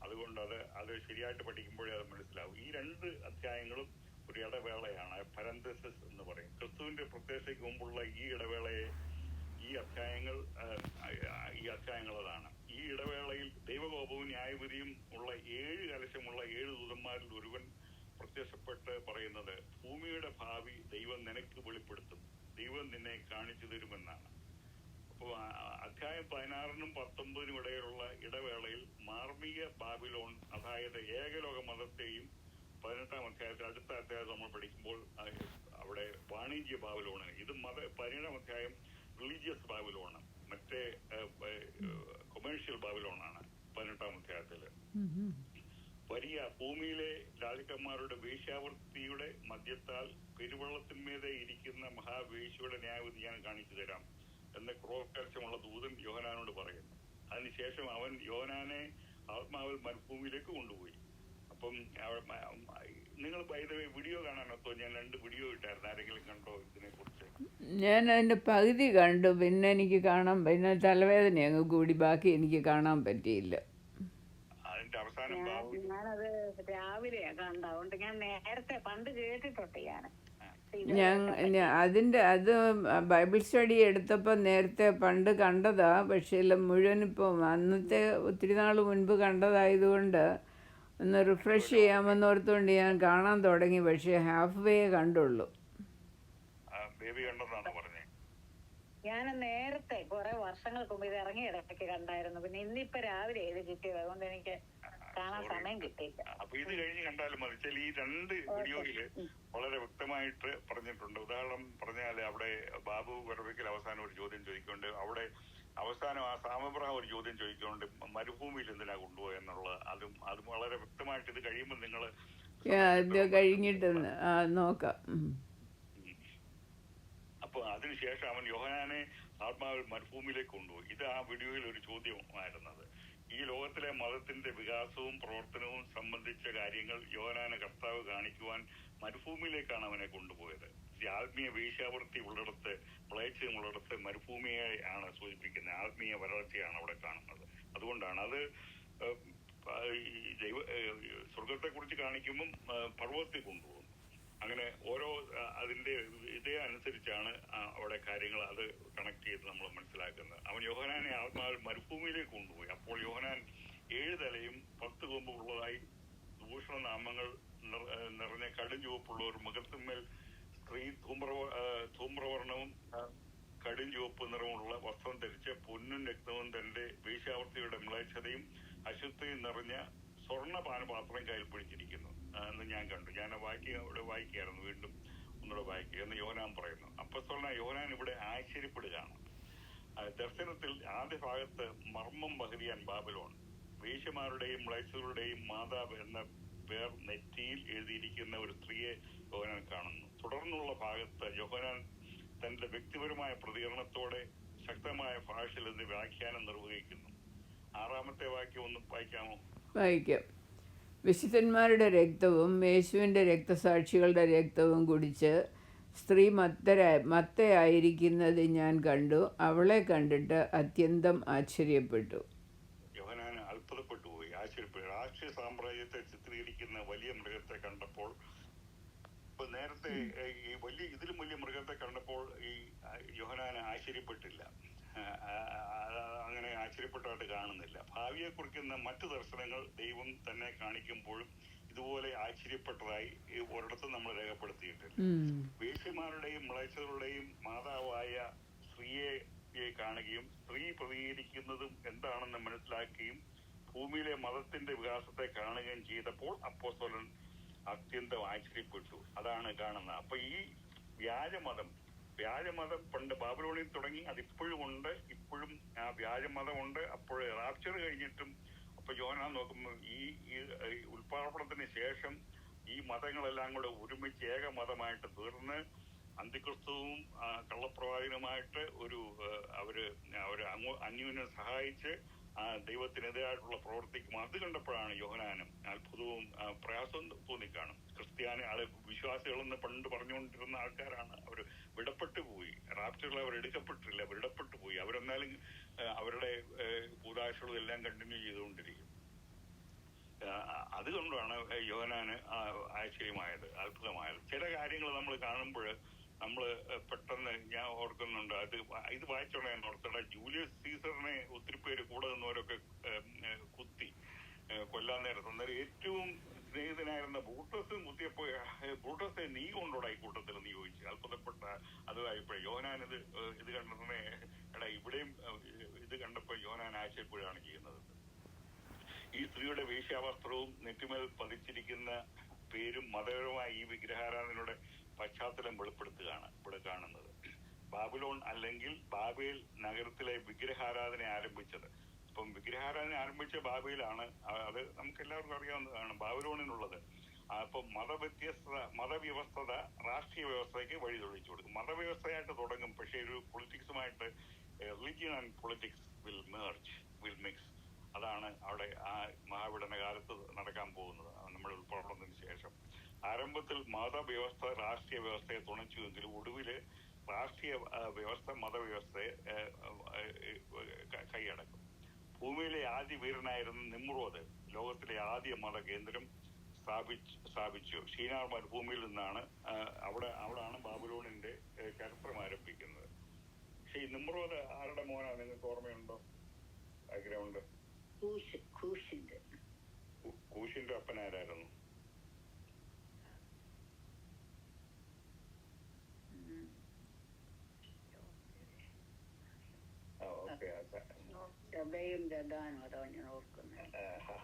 A: അതുകൊണ്ട് അത് ശരിയായിട്ട് പഠിക്കുമ്പോഴേ അത് മനസ്സിലാവും. ഈ 2 അധ്യായങ്ങളും ഒരു ഇടവേളയാണ്, പരന്തസിസ് എന്ന് പറയും. ക്രിസ്തുവിന്റെ പ്രത്യക്ഷയ്ക്ക് മുമ്പുള്ള ഈ ഇടവേളയെ ഈ അധ്യായങ്ങൾ അതാണ്. ഈ ഇടവേളയിൽ ദൈവകോപവും ന്യായവിധിയും ഉള്ള 7 കലശമുള്ള 7 ദൂതന്മാരിൽ ഒരുവൻ പ്രത്യക്ഷപ്പെട്ട് പറയുന്നത്, ഭൂമിയുടെ ഭാവി ദൈവം നിനക്ക് വെളിപ്പെടുത്തും, ദൈവം നിന്നെ കാണിച്ചു തരുമെന്നാണ്. അപ്പോൾ അധ്യായം 16-നും 19-നും ഇടയിലുള്ള ഇടവേളയിൽ മാർമിക ബാബിലോൺ, അതായത് ഏകലോക മതത്തെയും 18-ാം അധ്യായത്തിൽ അടുത്ത അധ്യായം നമ്മൾ പഠിക്കുമ്പോൾ അവിടെ വാണിജ്യ ബാബിലോണ്. ഇത് 17-ാം അധ്യായം റിലീജിയസ് ബാബിലോണ്, മറ്റേ കൊമേഴ്ഷ്യൽ ബാബിലോണാണ് 18-ാം അധ്യായത്തില്. വലിയ ഭൂമിയിലെ രാജാക്കന്മാരുടെ വേശ്യാവൃത്തിയുടെ മദ്യത്താൽ പെരുവെള്ളത്തിന്മേതെ ഇരിക്കുന്ന മഹാവേശ്യയുടെ ന്യായവിധി ഞാൻ കാണിച്ചു തരാം എന്ന് ക്രോധകലശമുള്ള ദൂതൻ യോഹന്നാനോട് പറയുന്നു. അതിനുശേഷം അവൻ യോഹന്നാനെ ആത്മാവിൽ മരുഭൂമിയിലേക്ക് കൊണ്ടുപോയി. അപ്പം നിങ്ങൾ വീഡിയോ കാണാനൊത്തോ? ഞാൻ 2 വീഡിയോ ഇട്ടായിരുന്നു. ആരെങ്കിലും കണ്ടോ ഇതിനെ കുറിച്ച്?
B: ഞാൻ അതിൻ്റെ പകുതി കണ്ടു. പിന്നെ എനിക്ക് പിന്നെ തലവേദന അങ്ങ് കൂടി, ബാക്കി എനിക്ക് കാണാൻ പറ്റിയില്ല.
A: അതിന്റെ അവസാനം
C: ഞാനത് രാവിലെയാ കണ്ട. അതുകൊണ്ട് ഞാൻ നേരത്തെ പണ്ട് കേട്ടിട്ടുണ്ട്.
B: അത് ബൈബിൾ സ്റ്റഡി എടുത്തപ്പോൾ നേരത്തെ പണ്ട് കണ്ടതാ. പക്ഷേ മുഴുവൻ ഇപ്പം അന്നത്തെ ഒത്തിരി നാൾ മുൻപ് കണ്ടതായതുകൊണ്ട് ഒന്ന് റിഫ്രഷ് ചെയ്യാമെന്ന് ഓർത്തുകൊണ്ട് ഞാൻ കാണാൻ തുടങ്ങി. പക്ഷേ ഹാഫ് വേ കണ്ടുള്ളൂ.
C: ഞാൻ നേരത്തെ കുറെ വർഷങ്ങൾക്ക് മുമ്പ് ഇത് ഇറങ്ങിയ ഇടയ്ക്ക് കണ്ടായിരുന്നു. പിന്നെ ഇന്നിപ്പോ രാവിലെ ഇത് കിട്ടിയത്, അതുകൊണ്ട് എനിക്ക് കാണാൻ സമയം കിട്ടിയില്ല.
A: അപ്പൊ ഇത് കഴിഞ്ഞ് കണ്ടാലും മതി. ഈ 2 വീഡിയോയില് വളരെ വ്യക്തമായിട്ട് പറഞ്ഞിട്ടുണ്ട്. ഉദാഹരണം പറഞ്ഞാല് അവിടെ ബാബു വരവയ്ക്കൽ അവസാനം ഒരു ചോദ്യം ചോദിക്കുന്നുണ്ട്. അവിടെ അവസാനം ആ സാമബ്രഹം ഒരു ചോദ്യം ചോദിക്കുന്നുണ്ട്, മരുഭൂമിയിൽ എന്തിനാ കൊണ്ടുപോയെന്നുള്ളത്. അതും വളരെ വ്യക്തമായിട്ട് ഇത് കഴിയുമ്പോൾ നിങ്ങൾ
B: കഴിഞ്ഞിട്ട് നോക്കാം.
A: അപ്പൊ അതിനുശേഷം അവൻ യോഹന്നാനെ ആത്മാവിൽ മരുഭൂമിയിലേക്ക് കൊണ്ടുപോയി. ഇത് ആ വീഡിയോയിൽ ഒരു ചോദ്യമായിരുന്നത്. ഈ ലോകത്തിലെ മതത്തിന്റെ വികാസവും പ്രവർത്തനവും സംബന്ധിച്ച കാര്യങ്ങൾ യോഹന്നാനെ കർത്താവ് കാണിക്കുവാൻ മരുഭൂമിയിലേക്കാണ് അവനെ കൊണ്ടുപോയത്. ആത്മീയ വേശ്യാവൃത്തി ഉള്ളിടത്ത്, പ്ലേച്യം ഉള്ളിടത്ത് മരുഭൂമിയെ ആണ് സൂചിപ്പിക്കുന്നത്. ആത്മീയ വരൾച്ചയാണ് അവിടെ കാണുന്നത്. അതുകൊണ്ടാണ് അത് സ്വർഗത്തെ കുറിച്ച് കാണിക്കുമ്പം പർവ്വതത്തിൽ കൊണ്ടുപോകും. അങ്ങനെ ഓരോ അതിന്റെ ഇതേ അനുസരിച്ചാണ് അവിടെ കാര്യങ്ങൾ അത് കണക്ട് ചെയ്ത് നമ്മൾ മനസ്സിലാക്കുന്നത്. അവൻ യോഹന്നാനെ ആത്മാവിൽ മരുഭൂമിയിലേക്ക് കൊണ്ടുപോയി. അപ്പോൾ യോഹന്നാൻ 7 തലയും 10 കൊമ്പും ഉള്ളതായി ഭൂഷണനാമങ്ങൾ നിറഞ്ഞ കടും ചുവപ്പുള്ള ഒരു മുഖത്തിന്മേൽ സ്ത്രീ ധൂമ്രവർണ്ണവും കടും ചുവപ്പ് നിറമുള്ള വസ്ത്രം ധരിച്ച് പൊന്നും രക്തവും തന്റെ വേശ്യാവൃത്തിയുടെ മ്ലേച്ഛതയും അശുദ്ധിയും നിറഞ്ഞ സ്വർണ്ണ പാനപാത്രം കയ്യിൽ പിടിച്ചിരിക്കുന്നു എന്ന് ഞാൻ കണ്ടു. ഞാൻ ഇവിടെ വായിക്കുകയായിരുന്നു. വീണ്ടും ഒന്നുകൂടെ വായിക്കുക എന്ന് യോഹന്നാൻ പറയുന്നു. അപ്പോസ്തലനായ യോഹന്നാൻ ഇവിടെ ആശ്ചര്യപ്പെടുകയാണ്. ദർശനത്തിൽ ആദ്യ ഭാഗത്ത് മർമ്മം ബഹരിയാൻ ബാബിലോൺ, വേശ്യമാരുടെയും മ്ലേച്ഛതകളുടെയും മാതാവ് എന്ന പേർ നെറ്റിയിൽ എഴുതിയിരിക്കുന്ന ഒരു സ്ത്രീയെ യോഹന്നാൻ കാണുന്നു. തുടർന്നുള്ള ഭാഗത്ത് യോഹന്നാൻ തന്റെ വ്യക്തിപരമായ പ്രതികരണത്തോടെ ശക്തമായ ഭാഷയിൽ നിന്ന് വ്യാഖ്യാനം നിർവഹിക്കുന്നു. 6-ാമത്തെ വാക്യം ഒന്ന് വായിക്കാമോ?
B: വായിക്കാം. വിശുദ്ധന്മാരുടെ രക്തവും യേശുവിൻ്റെ രക്തസാക്ഷികളുടെ രക്തവും കുടിച്ച് സ്ത്രീ മത്തയായിരിക്കുന്നത് ഞാൻ കണ്ടു. അവളെ കണ്ടിട്ട് അത്യന്തം ആശ്ചര്യപ്പെട്ടു.
A: യോഹന്നാൻ അത്ഭുതപ്പെട്ടു പോയി, ആശ്ചര്യപ്പെട്ടു. രാഷ്ട്രീയ സാമ്രാജ്യത്തെ ചിത്രീകരിക്കുന്ന വലിയ മൃഗത്തെ കണ്ടപ്പോൾ നേരത്തെ ഇവിടുത്തെ ഈ വലിയ ഇതിലും വലിയ മൃഗത്തെ കണ്ടപ്പോൾ ഈ യോഹന്നാൻ ആശ്ചര്യപ്പെട്ടില്ല. അങ്ങനെ ആശ്ചര്യപ്പെട്ടതായിട്ട് കാണുന്നില്ല. ഭാവിയെ കുറിക്കുന്ന മറ്റു ദർശനങ്ങൾ ദൈവം തന്നെ കാണിക്കുമ്പോഴും ഇതുപോലെ ആശ്ചര്യപ്പെട്ടതായി ഒരിടത്തും നമ്മൾ രേഖപ്പെടുത്തിയിട്ടില്ല. വേശ്യമാരുടെയും മ്ലേച്ഛതകളുടെയും മാതാവായ സ്ത്രീയെ കാണുകയും സ്ത്രീ പ്രതികരിക്കുന്നതും എന്താണെന്ന് മനസ്സിലാക്കുകയും ഭൂമിയിലെ മതത്തിന്റെ വികാസത്തെ കാണുകയും ചെയ്തപ്പോൾ അപ്പോസ്തലൻ അത്യന്തം ആശ്ചര്യപ്പെട്ടു. അതാണ് കാണുന്നത്. അപ്പൊ ഈ വ്യാജമതം പണ്ട് ബാബിലോണിൽ തുടങ്ങി, അതിപ്പോഴും ഉണ്ട്. ഇപ്പോഴും ആ വ്യാജമതം ഉണ്ട്. അപ്പോൾ റാപ്ചർ കഴിഞ്ഞിട്ടും അപ്പൊ യോഹന്നാൻ നോക്കുമ്പോൾ ഈ ഉൽപ്പാദനത്തിന് ശേഷം ഈ മതങ്ങളെല്ലാം കൂടെ ഒരുമിച്ച് ഏക മതമായിട്ട് തീർന്ന് അന്തിക്രിസ്തുവും കള്ളപ്രവാചകനുമായിട്ട് അവര് അന്യോന്യം സഹായിച്ച് ദൈവത്തിനെതിരായിട്ടുള്ള പ്രവർത്തിക്കും. അത് കണ്ടപ്പോഴാണ് യോഹന്നാനും അത്ഭുതവും പ്രയാസവും തോന്നിക്കാണും. വിശ്വാസികളെന്ന് പണ്ട് പറഞ്ഞുകൊണ്ടിരുന്ന ആൾക്കാരാണ്. അവർ വിടപ്പെട്ടു പോയി. റാപ്ചറിൽ അവർ എടുക്കപ്പെട്ടില്ല, വിടപ്പെട്ടു പോയി. അവരെന്നാലും അവരുടെ കൂതാശകളും എല്ലാം കണ്ടിന്യൂ ചെയ്തുകൊണ്ടിരിക്കും. അതുകൊണ്ടാണ് യോഹന്നാന് ആശ്ചര്യമായത്, അത്ഭുതമായത്. ചില കാര്യങ്ങൾ നമ്മൾ കാണുമ്പോൾ നമ്മൾ പെട്ടെന്ന് ഞാൻ ഓർക്കുന്നുണ്ട്, ഇത് വായിച്ചോളാം. ഞാൻ ഓർത്തട ജൂലിയസ് സീസറിനെ ഒത്തിരി പേര് കൂടെ നിന്നവരൊക്കെ കുത്തി കൊല്ലാൻ നേരത്ത് അന്നേരം ഏറ്റവും സ്നേഹിതനായിരുന്ന ബ്രൂട്ടസും കുത്തിയപ്പോ ബ്രൂട്ടസെ നീ കൊണ്ടോടാ ഈ കൂട്ടത്തിൽ എന്ന് ചോദിച്ചു. അത്ഭുതപ്പെട്ട അതായപ്പോഴേ യോഹന്നാൻ ഇത് കണ്ടതിനെ എടാ ഇവിടെയും ഇത് കണ്ടപ്പോ യോഹന്നാൻ ആശ്ചര്യപ്പെടുകയാണ് ചെയ്യുന്നത്. ഈ സ്ത്രീയുടെ വേശ്യാവസ്ത്രവും നെറ്റിമേൽ പതിച്ചിരിക്കുന്ന പേരും മതപരമായ ഈ വിഗ്രഹാരാധനയുടെ പശ്ചാത്തലം വെളിപ്പെടുത്തുകയാണ് ഇവിടെ കാണുന്നത്. ബാബിലോൺ അല്ലെങ്കിൽ ബാബേൽ നഗരത്തിലെ വിഗ്രഹാരാധന ആരംഭിച്ചത്. അപ്പം വിഗ്രഹാരാധന ആരംഭിച്ച ബാബേലാണ്. അത് നമുക്ക് എല്ലാവർക്കും അറിയാവുന്നതാണ്, ബാബിലോണിനുള്ളത്. അപ്പം മതവ്യവസ്ഥത രാഷ്ട്രീയ വ്യവസ്ഥയ്ക്ക് വഴി തെളിയിച്ചു കൊടുക്കും. മതവ്യവസ്ഥയായിട്ട് തുടങ്ങും, പക്ഷേ ഒരു പൊളിറ്റിക്സുമായിട്ട് religion and politics will mix. അതാണ് അവിടെ ആ മഹാവിടന കാലത്ത് നടക്കാൻ പോകുന്നത്. നമ്മുടെ ഉൾപ്പെടുന്നതിന് ശേഷം ആരംഭത്തിൽ മതവ്യവസ്ഥ രാഷ്ട്രീയ വ്യവസ്ഥയെ തുണച്ചുവെങ്കിലും ഒടുവില് രാഷ്ട്രീയ വ്യവസ്ഥ മതവ്യവസ്ഥയെ കൈയടക്കും. ഭൂമിയിലെ ആദ്യ വീരനായിരുന്ന നിമ്രോദ് ലോകത്തിലെ ആദ്യ മതകേന്ദ്രം സ്ഥാപിച്ചു. ഷീനാർ മരുഭൂമിയിൽ നിന്നാണ് അവിടാണ് ബാബിലോണിന്റെ ചരിത്രം ആരംഭിക്കുന്നത്. പക്ഷെ ഈ നിമ്രോദ് ആരുടെ മോനാ? നിങ്ങൾക്ക് ഓർമ്മയുണ്ടോ? ബാക്ക്ഗ്രൗണ്ട് കൂഷിന്റെ അപ്പനാരായിരുന്നു?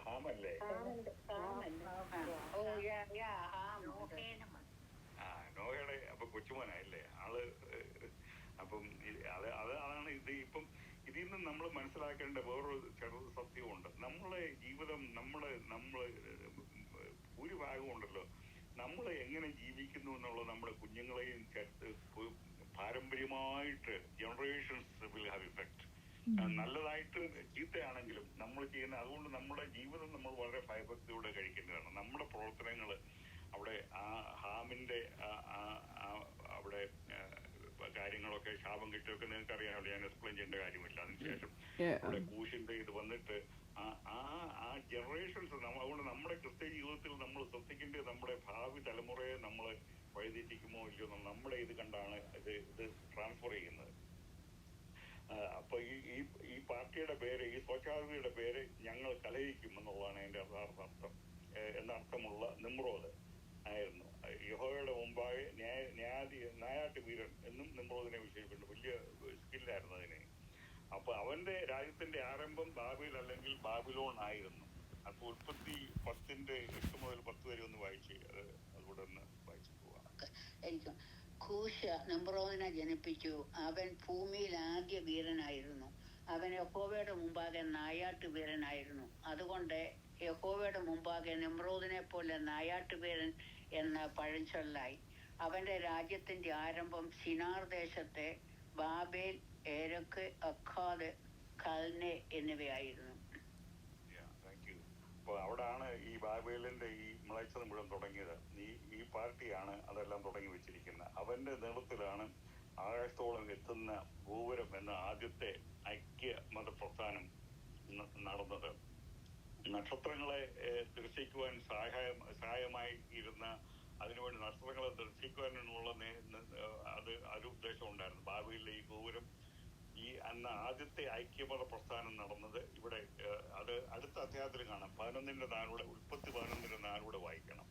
A: ഹാമല്ലേ? നോഹയുടെ അപ്പൊ കൊച്ചുമോനായില്ലേ ആള്. അപ്പം അതാണ് ഇത്. ഇപ്പം ഇതിൽ നിന്ന് നമ്മൾ മനസ്സിലാക്കേണ്ട വേറൊരു ചെറു സത്യമുണ്ട്. നമ്മളെ ജീവിതം നമ്മള് ഭൂരിഭാഗം ഉണ്ടല്ലോ, നമ്മൾ എങ്ങനെ ജീവിക്കുന്നു എന്നുള്ളത് നമ്മുടെ കുഞ്ഞുങ്ങളെയും പാരമ്പര്യമായിട്ട് ജനറേഷൻസ് വിൽ ഹാവ് ഇഫക്ട്. നല്ലതായിട്ട് ചീത്തയാണെങ്കിലും നമ്മൾ ചെയ്യുന്ന, അതുകൊണ്ട് നമ്മുടെ ജീവിതം നമ്മൾ വളരെ ഭയഭക്തിയോടെ കഴിക്കേണ്ടതാണ്. നമ്മുടെ പ്രവർത്തനങ്ങൾ അവിടെ ആ ഹാമിന്റെ അവിടെ കാര്യങ്ങളൊക്കെ ശാപം കിട്ടിയൊക്കെ നിങ്ങൾക്ക് അറിയാമല്ലോ, ഞാൻ എക്സ്പ്ലെയിൻ ചെയ്യേണ്ട കാര്യമില്ല. അതിനുശേഷം അവിടെ കൂഷിന്റെ ഇത് വന്നിട്ട് ആ ജനറേഷൻസ്. അതുകൊണ്ട് നമ്മുടെ ക്രിസ്ത്യ ജീവിതത്തിൽ നമ്മൾ ശ്രദ്ധിക്കേണ്ടത് നമ്മുടെ ഭാവി തലമുറയെ നമ്മൾ വഴിതെറ്റിക്കുമോ ഇല്ലയോ, നമ്മുടെ ഇത് കണ്ടാണ് ഇത് ട്രാൻസ്ഫർ ചെയ്യുന്നത്. അപ്പൊ ഈ പാർട്ടിയുടെ പേര്, ഈ സ്വച്ഛാധിപതിയുടെ പേര് ഞങ്ങൾ കലഹിക്കും എന്നുള്ളതാണ് അതിന്റെ യഥാർത്ഥ അർത്ഥം. എന്നർത്ഥമുള്ള നിമ്രോദ് ആയിരുന്നു. യഹോവയുടെ മുമ്പാകെ നായാട്ട് വീരൻ എന്നും നിമ്രോദിനെ വിശേഷിപ്പിച്ചു. വലിയ സ്കില്ലായിരുന്നു അതിന്. അപ്പൊ അവന്റെ രാജ്യത്തിന്റെ ആരംഭം ബാബേൽ അല്ലെങ്കിൽ ബാബിലോൺ ആയിരുന്നു. അപ്പൊ ഉൽപ്പത്തി 10:8 മുതൽ 10 വരെ ഒന്ന് വായിച്ച് അതുകൂടെ ഒന്ന് വായിച്ചു പോവാം.
D: കൂശ് നിമ്രോദിനെ ജനിപ്പിച്ചു. അവൻ ഭൂമിയിൽ ആദ്യ വീരനായിരുന്നു. അവൻ യഹോവയുടെ മുമ്പാകെ നായാട്ട് വീരനായിരുന്നു. അതുകൊണ്ട് യഹോവയുടെ മുമ്പാകെ നിമ്രോദിനെ പോലെ നായാട്ട് വീരൻ എന്ന പഴഞ്ചൊല്ലായി. അവന്റെ രാജ്യത്തിന്റെ ആരംഭം സിനാർ ദേശത്തെ ബാബേൽ, ഏരക്ക്, അഖാദ്, കൽനെ എന്നിവയായിരുന്നു.
A: അപ്പൊ അവിടാണ് ഈ ബാബേലിന്റെ ഈ മ്ലേച്ഛത മുഴുവൻ തുടങ്ങിയത്. ഈ പാർട്ടിയാണ് അതെല്ലാം തുടങ്ങി വെച്ചിരിക്കുന്നത്. അവന്റെ നേതൃത്വത്തിലാണ് ആകാശത്തോളം എത്തുന്ന ഗോപുരം എന്ന ആദ്യത്തെ ഐക്യ മതപ്രസ്ഥാനം നടന്നത്. നക്ഷത്രങ്ങളെ ദർശിക്കുവാൻ സഹായമായി ഇരുന്ന അതിനുവേണ്ടി നക്ഷത്രങ്ങളെ ദർശിക്കുവാനുള്ള അത് ഒരു ഉദ്ദേശം ഉണ്ടായിരുന്നു. ബാബയിലെ ഈ ഗോപുരം ഈ അന്ന് ആദ്യത്തെ ഐക്യമത പ്രസ്ഥാനം നടന്നത് ഇവിടെ. അത് അടുത്ത അധ്യായത്തിൽ കാണാം. 11:4 ഉൽപ്പത്തി 11:4 വായിക്കണം.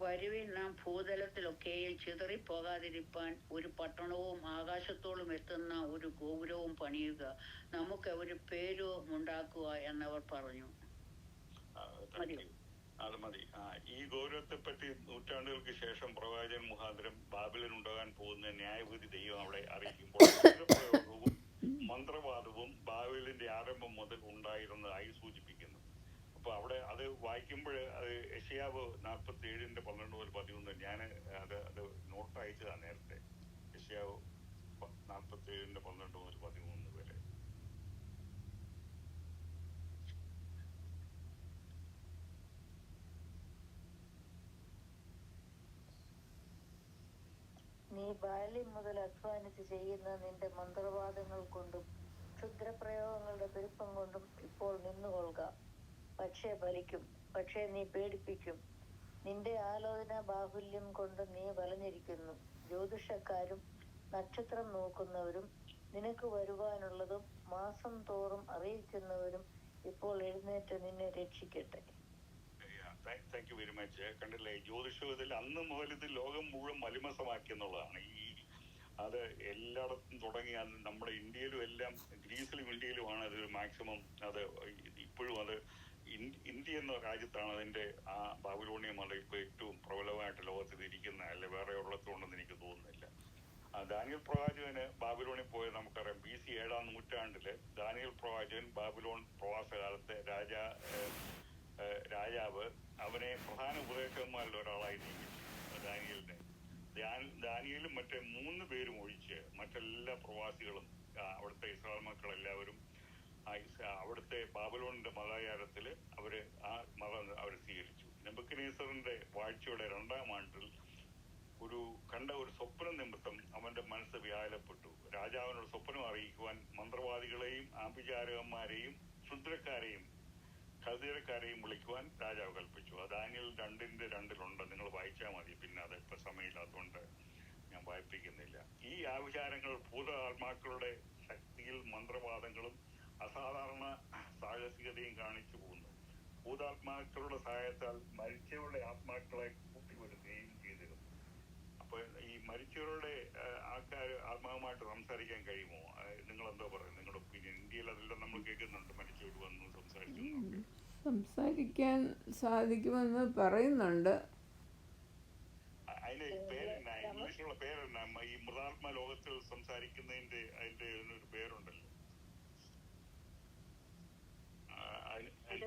D: വരുവിൻ, നാം ഭൂതലത്തിലൊക്കെയും ചിതറിപ്പോകാതിരിപ്പാൻ ഒരു പട്ടണവും ആകാശത്തോളം എത്തുന്ന ഒരു ഗോപുരവും പണിയുക, നമുക്ക് ഒരു പേരും ഉണ്ടാക്കുക എന്നവർ പറഞ്ഞു.
A: അത് മതി. ഈ ഗൗരവത്തെ പറ്റി നൂറ്റാണ്ടുകൾക്ക് ശേഷം പ്രവാചകൻ മുഖാന്തരം ബാബിലോൺ ഉണ്ടാകാൻ പോകുന്ന ന്യായവിധി ദൈവം അവിടെ അറിയിക്കുമ്പോൾ പ്രയോഗവും മന്ത്രവാദവും ബാബിലിന്റെ ആരംഭം മുതൽ ഉണ്ടായിരുന്നതായി സൂചിപ്പിക്കുന്നു. അപ്പൊ അവിടെ അത് വായിക്കുമ്പോൾ അത് യെശയ്യാവ് 47:12-13 ഞാൻ അത് നോട്ട് അയച്ചതാണ് നേരത്തെ. യെശയ്യാവ് 47:12-13 വരെ.
E: നീ ബാല്യം മുതൽ അധ്വാനിച്ച് ചെയ്യുന്ന നിന്റെ മന്ത്രവാദങ്ങൾ കൊണ്ടും ക്ഷുദ്രപ്രയോഗങ്ങളുടെ പെരുപ്പം കൊണ്ടും ഇപ്പോൾ നിന്നുകൊള്ളുക. പക്ഷേ ഫലിക്കും, പക്ഷേ നീ പേടിപ്പിക്കും. നിന്റെ ആലോചന ബാഹുല്യം കൊണ്ട് നീ വലഞ്ഞിരിക്കുന്നു. ജ്യോതിഷക്കാരും നക്ഷത്രം നോക്കുന്നവരും നിനക്ക് വരുവാനുള്ളതും മാസം തോറും അറിയിക്കുന്നവരും ഇപ്പോൾ എഴുന്നേറ്റ് നിന്നെ രക്ഷിക്കട്ടെ.
A: Thank you very much. കണ്ടില്ലേ, ജ്യോതിഷത്തിൽ അന്ന് മുതൽ ഇത് ലോകം മുഴുവൻ മലിമസമാക്കി എന്നുള്ളതാണ്. അത് എല്ലായിടത്തും തുടങ്ങി. അത് നമ്മുടെ ഇന്ത്യയിലും എല്ലാം, ഗ്രീസിലും ഇന്ത്യയിലുമാണ് അത് മാക്സിമം. അത് ഇപ്പോഴും അത് ഇന്ത്യ എന്ന രാജ്യത്താണ് അതിന്റെ ആ ബാബിലോണിയ മത ഇപ്പൊ ഏറ്റവും പ്രബലമായിട്ട് ലോകത്തിൽ ഇരിക്കുന്ന, അല്ലെ വേറെ ഉള്ളതുകൊണ്ടെന്ന് എനിക്ക് തോന്നുന്നില്ല. ദാനിയേൽ പ്രവാചകന് ബാബിലോണിൽ പോയത് നമുക്കറിയാം. BC 7-ാം നൂറ്റാണ്ടില് ദാനിയേൽ പ്രവാചകൻ ബാബിലോൺ പ്രവാസകാലത്ത് രാജാവ് അവനെ പ്രധാന ഉപദേശകന്മാരിൽ ഒരാളായി നിയമിച്ചു. ദാനിയേലും മറ്റേ 3 പേരും ഒഴിച്ച് മറ്റെല്ലാ പ്രവാസികളും അവിടുത്തെ ഇസ്രായേൽ മക്കളെല്ലാവരും അവിടുത്തെ ബാബിലോണിന്റെ മതാചാരത്തില് അവർ സ്വീകരിച്ചു. നെബൂഖദ്നേസറിന്റെ വാഴ്ചയുടെ 2-ാം ആണ്ടിൽ കണ്ട ഒരു സ്വപ്നം നിമിത്തം അവന്റെ മനസ്സ് വ്യാകുലപ്പെട്ടു. രാജാവിനോട് സ്വപ്നം അറിയിക്കുവാൻ മന്ത്രവാദികളെയും ആഭിചാരകന്മാരെയും ക്ഷുദ്രക്കാരെയും കൽദീയക്കാരെയും വിളിക്കുവാൻ രാജാവ് കൽപ്പിച്ചു. ദാനിയേൽ 2:2 നിങ്ങൾ വായിച്ചാൽ മതി. പിന്നെ അത് ഇപ്പൊ സമയമില്ലാത്തതുകൊണ്ട് ഞാൻ വായിപ്പിക്കുന്നില്ല. ഈ ആഭിചാരങ്ങൾ ഭൂതാത്മാക്കളുടെ ശക്തിയിൽ മന്ത്രവാദങ്ങളും അസാധാരണ സാഹസികതയും കാണിച്ചു പോകുന്നു. ഭൂതാത്മാക്കളുടെ സഹായത്താൽ മരിച്ചവരുടെ ആത്മാക്കളെ കൂട്ടിവരുത്തുകയും ചെയ്തിരുന്നു. അപ്പൊ ഈ മരിച്ചവരുടെ ആൾക്കാർ ആത്മാവുമായിട്ട് സംസാരിക്കാൻ കഴിയുമോ? നിങ്ങൾ എന്താ പറയുന്നത്? നിങ്ങളുടെ ഒപ്പീനിയൻ. ഇന്ത്യയിൽ അതെല്ലാം നമ്മൾ കേൾക്കുന്നുണ്ട്, മരിച്ചവർ വന്ന്
B: സംസാരിക്കാൻ സാധിക്കുമെന്ന് പറയുന്നുണ്ട്.
A: അതിന്റെ പേരെന്നാ, ഇംഗ്ലീഷിലുള്ള പേരെന്നാ? ഈ മൃതാത്മ ലോകത്തിൽ സംസാരിക്കുന്നതിന്റെ അതിന്റെ ഒരു പേരുണ്ടല്ലോ.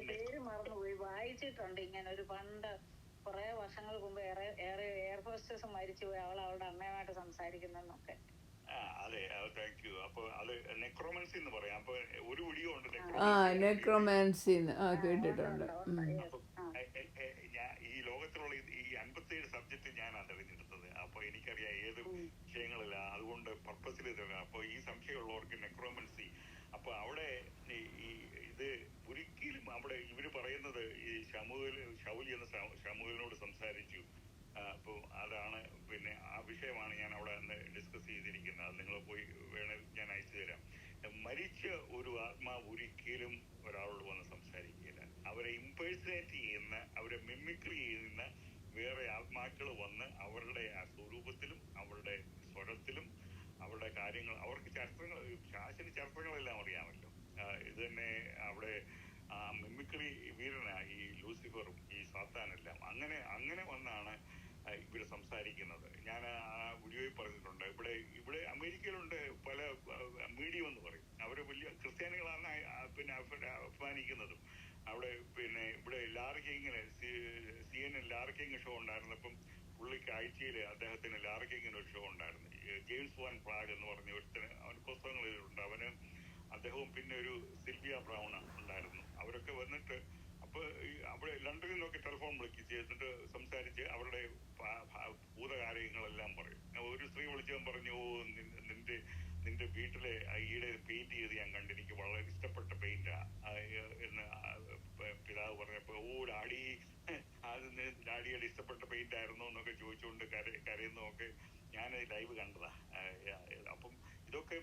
C: പേര് മറന്നുപോയി. വായിച്ചിട്ടുണ്ട് ഇങ്ങനെ ഒരു പണ്ട് കുറെ വർഷങ്ങൾക്ക് മുമ്പ് എയർ ഹോസ്റ്റസ് മരിച്ചുപോയി. അവളുടെ അമ്മയുമായിട്ട് സംസാരിക്കുന്നൊക്കെ.
A: അതെ, താങ്ക് യു. അപ്പൊ അത് നെക്രോമൻസി എന്ന് പറയാം. അപ്പൊ ഒരു വീഡിയോ ഉണ്ട്
B: നെക്രോമാൻസി കേട്ടിട്ടുണ്ട്.
A: ഈ ലോകത്തിലുള്ള ഈ 57 സബ്ജക്ട് ഞാൻ തെരഞ്ഞെടുത്തത്. അപ്പൊ എനിക്കറിയാം ഏത് വിഷയങ്ങളില്ല, അതുകൊണ്ട് പർപ്പസിൽ തരാം. അപ്പൊ ഈ സംശയമുള്ളവർക്ക് നെക്രോമൻസി. അപ്പൊ അവിടെ ഇത് ഒരിക്കലും അവിടെ ഇവര് പറയുന്നത് ഈ ശൗലി എന്ന ശമൂലിനോട് സംസാരിച്ചു. അപ്പോൾ അതാണ് പിന്നെ ആ വിഷയമാണ് ഞാൻ അവിടെ ഡിസ്കസ് ചെയ്തിരിക്കുന്നത്. അത് നിങ്ങൾ പോയി വേണേൽ ഞാൻ അയച്ചു തരാം. മരിച്ച ഒരു ആത്മാവ് ഒരിക്കലും ഒരാളോട് വന്ന് സംസാരിക്കുകയില്ല. അവരെ ഇംപേഴ്സണേറ്റ് ചെയ്യുന്ന, അവരെ മിമിക്രി ചെയ്യുന്ന വേറെ ആത്മാക്കൾ വന്ന് അവരുടെ ആ സ്വരൂപത്തിലും അവരുടെ സ്വരത്തിലും അവരുടെ കാര്യങ്ങൾ, അവർക്ക് ചരിത്രങ്ങൾ, ശാസന ചരിത്രങ്ങളെല്ലാം അറിയാമല്ലോ. ഇത് തന്നെ അവിടെ മിമിക്രി വീരനാ ഈ ലൂസിഫറും ഈ സാത്താനെല്ലാം. അങ്ങനെ വന്നാണ് ഇവര് സംസാരിക്കുന്നത്. ഞാൻ ആ വീഡിയോയിൽ പറഞ്ഞിട്ടുണ്ട്. ഇവിടെ അമേരിക്കയിലുണ്ട് പല മീഡിയം എന്ന് പറയും. അവര് വലിയ ക്രിസ്ത്യാനികളാണ് പിന്നെ അഭിമാനിക്കുന്നതും. അവിടെ പിന്നെ ഇവിടെ ലാർക്കിങ്ങിന് CNN ലാർക്കിങ് ഷോ ഉണ്ടായിരുന്നപ്പം പുള്ളിക്ക് ആഴ്ചയിൽ അദ്ദേഹത്തിന് ലാർക്കിങ്ങിന് ഒരു ഷോ ഉണ്ടായിരുന്നു. ജെയിംസ് വാൻ പ്ലാഗ് എന്ന് പറഞ്ഞ ഒരുത്തന്, അവന് പുസ്തകങ്ങൾ എഴുതിയിട്ടുണ്ട്. അദ്ദേഹവും പിന്നെ ഒരു സിൽവിയ ബ്രൗൺ ഉണ്ടായിരുന്നു. അവരൊക്കെ വന്നിട്ട് അപ്പൊ അവിടെ ലണ്ടനിൽ നിന്നൊക്കെ ടെലിഫോൺ വിളിച്ച് ചെയ്തിട്ട് സംസാരിച്ച് അവരുടെ ഭൂതകാര്യങ്ങളെല്ലാം പറയും. ഒരു സ്ത്രീ വിളിച്ചവൻ പറഞ്ഞു, നിന്റെ നിന്റെ വീട്ടിലെ ഈടെ പെയിന്റ് ചെയ്ത് ഞാൻ കണ്ട്, എനിക്ക് വളരെ ഇഷ്ടപ്പെട്ട പെയിന്റാ എന്ന് പിതാവ് പറഞ്ഞപ്പോ, ഓ ഡാഡി അത് ഡാഡിയുടെ ഇഷ്ടപ്പെട്ട പെയിന്റ് ആയിരുന്നോ എന്നൊക്കെ ചോദിച്ചുകൊണ്ട് കരയുന്നതൊക്കെ ഞാൻ ലൈവ് കണ്ടതാ. അപ്പം ഇതൊക്കെ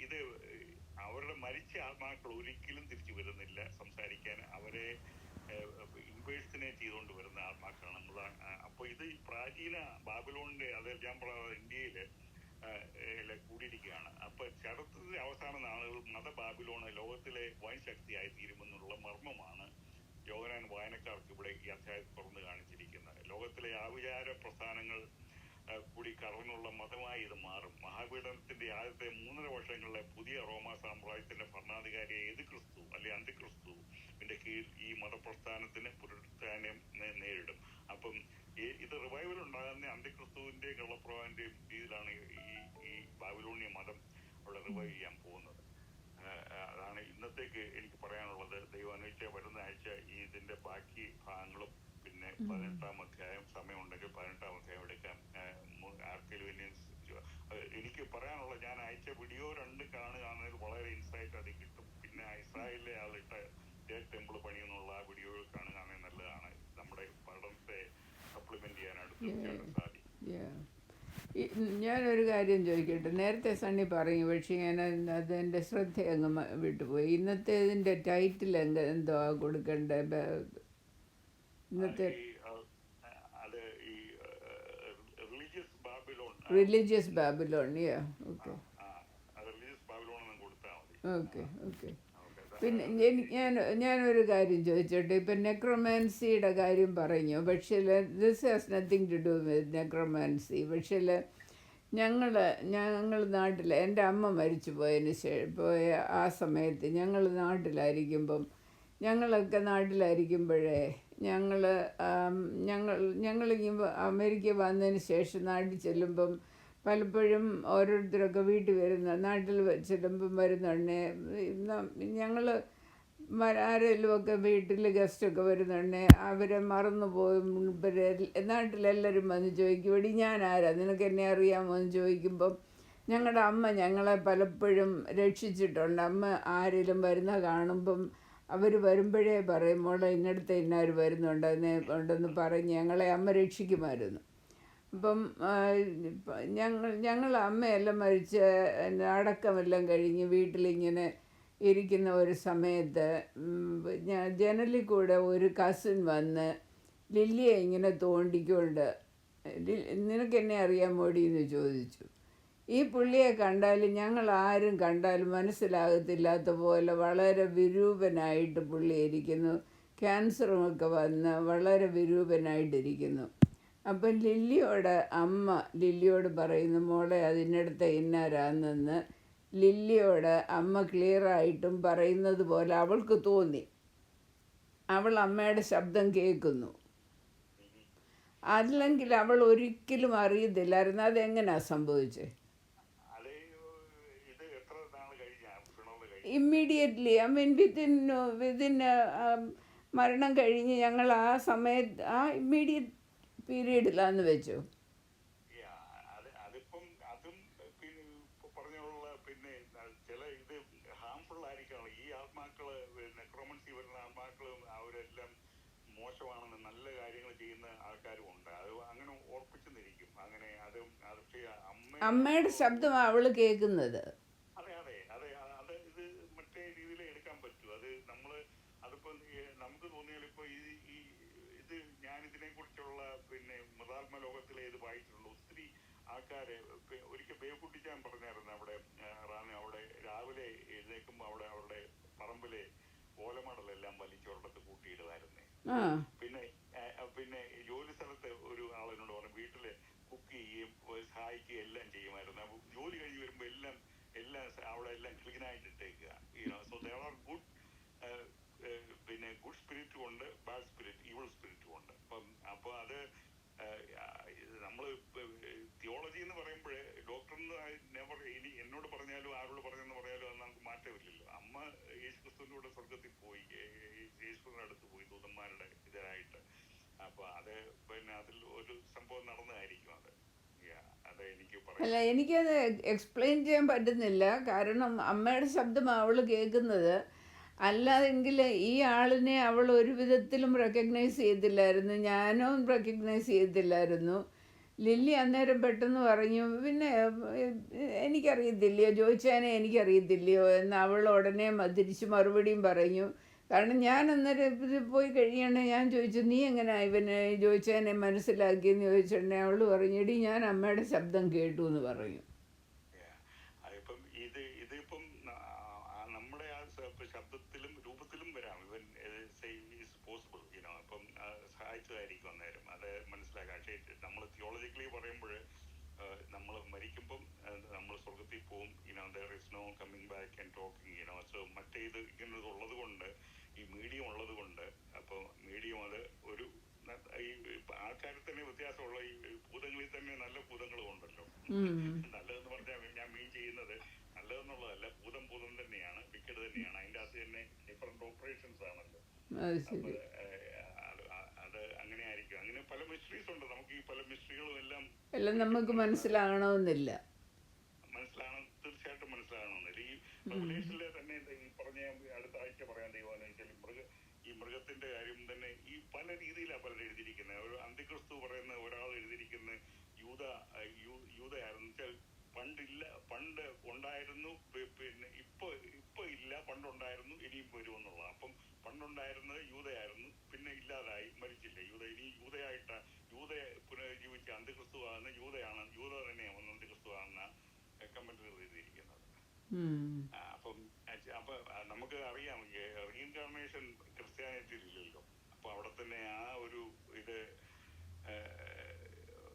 A: ഇത് അവരുടെ മരിച്ച ആത്മാക്കൾ ഒരിക്കലും തിരിച്ചു വരുന്നില്ല സംസാരിക്കാൻ. അവരെ ഇംപേഴ്സണേറ്റ് ചെയ്തുകൊണ്ട് വരുന്ന ആത്മാക്കളാണ്. അപ്പൊ ഇത് പ്രാചീന ബാബിലോണിന്റെ, അത് ഞാൻ പറഞ്ഞ ഇന്ത്യയില് കൂടിയിരിക്കുകയാണ്. അപ്പൊ ചരിത്രത്തിലെ അവസാന നാളുകൾ മത ബാബിലോണ് ലോകത്തിലെ വൻ ശക്തിയായി തീരുമെന്നുള്ള മർമ്മമാണ് യോഹന്നാൻ വായനക്കാർക്ക് ഇവിടെ ഈ അധ്യായത്തിൽ തുറന്നു കാണിച്ചിരിക്കുന്നത്. ലോകത്തിലെ ആവിചാര പ്രസ്ഥാനങ്ങൾ കൂടി കടന്നുള്ള മതമായി ഇത് മാറും. മഹാപീഡനത്തിന്റെ ആദ്യത്തെ 3.5 വർഷങ്ങളിലെ പുതിയ റോമാ സാമ്രാജ്യത്തിന്റെ ഭരണാധികാരിയെ ക്രിസ്തു അല്ലെ അന്തിക്രിസ്തുവിന്റെ കീഴിൽ ഈ മതപ്രസ്ഥാനത്തിന് പുനരുത്ഥാനം നേരിടും. അപ്പം ഇത് റിവൈവൽ ഉണ്ടാകുന്ന അന്തിക്രിസ്തുവിന്റെയും കള്ളപ്രവാന്റെയും രീതിയിലാണ് ഈ ബാബിലോണിയ മതം അവിടെ റിവൈവ് ചെയ്യാൻ പോകുന്നത്. അതാണ് ഇന്നത്തേക്ക് എനിക്ക് പറയാനുള്ളത്. ദൈവം അനുവദിച്ച വരുന്ന ആഴ്ച ഇതിന്റെ ബാക്കി ഭാഗങ്ങളും പിന്നെ 18-ാം അധ്യായം സമയമുണ്ടെങ്കിൽ 18-ാം അധ്യായം എടുക്കാം. ആർക്കെങ്കിലും എനിക്ക് പറയാനുള്ള, ഞാൻ അയച്ച വീഡിയോ 2 കാണുകയാണെങ്കിൽ വളരെ ഇൻസൈറ്റ് അത് കിട്ടും. പിന്നെ ഇസ്രായേലിലെ ആളിട്ട ടെമ്പിൾ പണിയെന്നുള്ള ആ വീഡിയോ കാണുകയാണെങ്കിൽ നല്ലതാണ്. നമ്മുടെ പഠനത്തെ സപ്ലിമെന്റ് ചെയ്യാനായിട്ട് തീർച്ചയായിട്ടും സാധിക്കും.
B: ഞാനൊരു കാര്യം ചോദിക്കട്ടെ. നേരത്തെ സണ്ണി പറഞ്ഞു, പക്ഷേ ഞാൻ അതെൻ്റെ ശ്രദ്ധ അങ്ങ് വിട്ടുപോയി. ഇന്നത്തെ ഇതിൻ്റെ ടൈറ്റിൽ എന്തോ കൊടുക്കണ്ടേ? ഇന്നത്തെ religious Babylon. Okay okay okay. പിന്നെ ഞാനൊരു കാര്യം ചോദിച്ചോട്ടെ. ഇപ്പം നെക്രോമാൻസിയുടെ കാര്യം പറഞ്ഞു, പക്ഷേ this has nothing to do with necromancy. പക്ഷേ ഞങ്ങൾ നാട്ടിൽ, എൻ്റെ അമ്മ മരിച്ചു പോയ ആ സമയത്ത് ഞങ്ങളൊക്കെ നാട്ടിലായിരിക്കുമ്പോഴേ ഞങ്ങളിങ്ങനെ അമേരിക്ക വന്നതിന് ശേഷം നാട്ടിൽ ചെല്ലുമ്പം പലപ്പോഴും ഓരോരുത്തരൊക്കെ വീട്ടിൽ നാട്ടിൽ ചെല്ലുമ്പം വരുന്നുണ്ടേ ഞങ്ങൾ ആരെങ്കിലുമൊക്കെ വീട്ടിൽ ഗസ്റ്റൊക്കെ വരുന്നുണ്ടേ അവരെ മറന്നുപോയി. നാട്ടിലെല്ലാവരും വന്ന് ചോദിക്കും, എടി ഞാൻ ആരാ, നിനക്ക് എന്നെ അറിയാമോ എന്ന് ചോദിക്കുമ്പം ഞങ്ങളുടെ അമ്മ ഞങ്ങളെ പലപ്പോഴും രക്ഷിച്ചിട്ടുണ്ട്. അമ്മ ആരെങ്കിലും വരുന്ന കാണുമ്പം അവർ വരുമ്പോഴേ പറയും, മോളെ ഇന്നടുത്ത് ഇന്നാർ ഉണ്ടെന്ന് പറഞ്ഞ് ഞങ്ങളെ അമ്മ രക്ഷിക്കുമായിരുന്നു. അപ്പം ഞങ്ങൾ അമ്മയെല്ലാം മരിച്ച് അടക്കമെല്ലാം കഴിഞ്ഞ് വീട്ടിലിങ്ങനെ ഇരിക്കുന്ന ഒരു സമയത്ത് ജനലിൽ കൂടെ ഒരു കസിൻ വന്ന് ലില്ലിയെ ഇങ്ങനെ തോണ്ടിക്കൊണ്ട്, നിനക്ക് എന്നെ അറിയാമോടി എന്ന് ചോദിച്ചു. ഈ പുള്ളിയെ കണ്ടാൽ ഞങ്ങൾ ആരും കണ്ടാലും മനസ്സിലാകത്തില്ലാത്ത പോലെ വളരെ വിരൂപനായിട്ട് പുള്ളി ഇരിക്കുന്നു. ക്യാൻസറുമൊക്കെ വന്ന് വളരെ വിരൂപനായിട്ടിരിക്കുന്നു. അപ്പം അമ്മ ലില്ലിയോട് പറയുന്നു, മോളെ അതിനടുത്ത് ഇന്നാരാന്നെന്ന് ലില്ലിയോട് അമ്മ ക്ലിയറായിട്ടും പറയുന്നത് പോലെ അവൾക്ക് തോന്നി. അവൾ അമ്മയുടെ ശബ്ദം കേൾക്കുന്നു. അല്ലെങ്കിൽ അവൾ ഒരിക്കലും അറിയത്തില്ലായിരുന്നു. അതെങ്ങനെയാണ് സംഭവിച്ചത്? ഇമ്മീഡിയറ്റ്ലി, ഐ മീൻ വിതിൻ മരണം കഴിഞ്ഞ് ഞങ്ങൾ ആ സമയത്ത് ആ ഇമ്മീഡിയറ്റ് പീരീഡിലാന്ന് വെച്ചു.
A: മോശമാണെന്ന് നല്ല കാര്യങ്ങൾ ചെയ്യുന്ന ആൾക്കാരും ഉണ്ട്. അത് അങ്ങനെ ഓർപ്പിച്ചെന്നിരിക്കും. അങ്ങനെ അത്
B: അമ്മയുടെ ശബ്ദമാണ് അവള് കേൾക്കുന്നത്.
A: അതെ അതെ അതെ അത് ഇത് മറ്റേ രീതിയിൽ എടുക്കാൻ പറ്റും. അത് അതിപ്പോ നമുക്ക് തോന്നിയാൽ ഇപ്പൊ ഇത് ഞാൻ ഇതിനെ കുറിച്ചുള്ള മൃതാത്മ ലോകത്തിലെ ഇത് വായിച്ചിട്ടുണ്ട്. ഒത്തിരി ആൾക്കാര് ഒരിക്കൽ ബേക്കുട്ടിച്ചാൻ പറഞ്ഞായിരുന്നു, അവിടെ രാവിലെ എഴുന്നേക്കുമ്പോ അവരുടെ പറമ്പിലെ ഓലമടലെല്ലാം വലിച്ചൊരിടത്ത് കൂട്ടിയിടുമായിരുന്നേ. പിന്നെ ജോലി സ്ഥലത്ത് ഒരു ആളിനോട് പറഞ്ഞു, വീട്ടില് കുക്ക് ചെയ്യുകയും സഹായിക്കുകയും എല്ലാം ചെയ്യുമായിരുന്നു. അപ്പൊ ജോലി കഴിഞ്ഞ് വരുമ്പോ എല്ലാം അവിടെ എല്ലാം ക്ലീൻ ആയിട്ട് ഇട്ടേക്കുക. സോ ദേർ ആർ ഗുഡ് സ്പിരിറ്റും ഉണ്ട്, ബാഡ് സ്പിരിറ്റ്, ഈവിൾ സ്പിരിറ്റും ഉണ്ട്. അപ്പൊ അത് നമ്മള് തിയോളജി എന്ന് പറയുമ്പോഴേ ഡോക്ടറിന് എന്നോട് പറഞ്ഞാലും ആരോട് പറഞ്ഞെന്ന് പറഞ്ഞാലും അത് നമുക്ക് മാറ്റമില്ലല്ലോ. അമ്മ യേശുക്രിസ്തുവിന്റെ കൂടെ സ്വർഗത്തിൽ പോയി, യേശുക്രിസ്തുവിന്റെ അടുത്ത് പോയി ദൂതന്മാരുടെ ഇതിനായിട്ട്. അപ്പൊ അത് അതിൽ ഒരു സംഭവം നടന്നതായിരിക്കും. അത് അതെ എനിക്ക്
B: അല്ല,
A: പറയാം.
B: എനിക്കത് എക്സ്പ്ലെയിൻ ചെയ്യാൻ പറ്റുന്നില്ല. കാരണം അമ്മയുടെ ശബ്ദം അവൾ കേൾക്കുന്നത്. അല്ലാതെങ്കിൽ ഈ ആളിനെ അവൾ ഒരു വിധത്തിലും റെക്കഗ്നൈസ് ചെയ്തില്ലായിരുന്നു. ഞാനും റെക്കഗ്നൈസ് ചെയ്തില്ലായിരുന്നു. ലില്ലി അന്നേരം പെട്ടെന്ന് പറഞ്ഞു, പിന്നെ എനിക്കറിയത്തില്ലയോ, ചോദിച്ചാനെ എനിക്കറിയത്തില്ലയോ എന്ന് അവൾ ഉടനെ തിരിച്ച് മറുപടിയും പറഞ്ഞു. കാരണം ഞാൻ അന്നേരം ഇത് പോയി കഴിയണേ ഞാൻ ചോദിച്ചു, നീ എങ്ങനെ ഇവനെ ചോദിച്ചതിനെ മനസ്സിലാക്കിയെന്ന് ചോദിച്ചിട്ടുണ്ടെങ്കിൽ അവൾ പറഞ്ഞു, എടി ഞാൻ അമ്മയുടെ ശബ്ദം കേട്ടു എന്ന് പറഞ്ഞു.
A: അതിപ്പം ഇതിപ്പം നമ്മുടെ ആ ശബ്ദത്തിലും രൂപത്തിലും വരാം. ഇവൻ പോസിബിൾ ഇനോ അപ്പം സഹായിച്ചതായിരിക്കും അന്നേരം അത് മനസ്സിലാക്കാം. പക്ഷേ നമ്മൾ തിയോളജിക്കലി പറയുമ്പോൾ നമ്മൾ മരിക്കുമ്പം നമ്മൾ സ്വർഗത്തിൽ പോവും. You know there is no coming back and talking you know. So മറ്റേ ഇത് ഇങ്ങനെ ഉള്ളത് കൊണ്ട്, ഈ മീഡിയം ഉള്ളത് കൊണ്ട്, അപ്പോൾ മീഡിയം അത് ഒരു ഈ ആൾക്കാരിൽ തന്നെ വ്യത്യാസമുള്ള ഈ ഭൂതങ്ങളിൽ തന്നെ നല്ല ഭൂതങ്ങളും ഉണ്ടല്ലോ. നല്ലതെന്ന് പറഞ്ഞാൽ ഞാൻ മീൻ ചെയ്യുന്നത് നല്ലതെന്നുള്ളതല്ല, ഭൂതം തന്നെയാണ്, വിക്കറ്റ് തന്നെയാണ്. അതിൻ്റെ അകത്ത് തന്നെ ഡിഫറെന്റ് ഓപ്പറേഷൻസ് ആണല്ലോ. അപ്പൊ അത് അങ്ങനെ ആയിരിക്കും. അങ്ങനെ പല മിസ്റ്ററീസ് ഉണ്ട്. നമുക്ക് ഈ പല മിസ്റ്ററികളും എല്ലാം
B: നമുക്ക് മനസ്സിലാകണമെന്നില്ല.
A: തീർച്ചയായിട്ടും മനസ്സിലാകണമെന്നില്ല. ഈ റെവലേഷനിലെ തന്നെ ഈ പറഞ്ഞ അടുത്ത ആഴ്ച പറയാൻ ദൈവം വെച്ചാൽ ഈ മൃഗത്തിന്റെ കാര്യം തന്നെ ഈ പല രീതിയിലാണ് പലരും എഴുതിയിരിക്കുന്നത്. ഒരു അന്തിക്രിസ്തു പറയുന്ന ഒരാൾ എഴുതിയിരിക്കുന്ന യൂതയായിരുന്നു വെച്ചാൽ പണ്ട് ഉണ്ടായിരുന്നു, പിന്നെ ഇപ്പൊ ഇല്ല, പണ്ടുണ്ടായിരുന്നു, ഇനിയും വരുമെന്നുള്ള. അപ്പം പണ്ടുണ്ടായിരുന്നത് യൂതയായിരുന്നു, പിന്നെ ഇല്ലാതായി, മരിച്ചില്ല യൂത. ഇനി യൂത പുനരുജ്ജീവിച്ച അന്തിക്രിസ്തു ആകുന്ന യൂത തന്നെയാണ് അന്തിക്രിസ്തു ആകുന്ന കമന്റുകൾ എഴുതിയിരിക്കുന്നത്. അപ്പൊ നമുക്ക് അറിയാം റീഇൻകാർണേഷൻ ക്രിസ്ത്യാനിറ്റിയിൽ ഇല്ലല്ലോ. അപ്പൊ അവിടെ തന്നെ ആ ഒരു ഇത്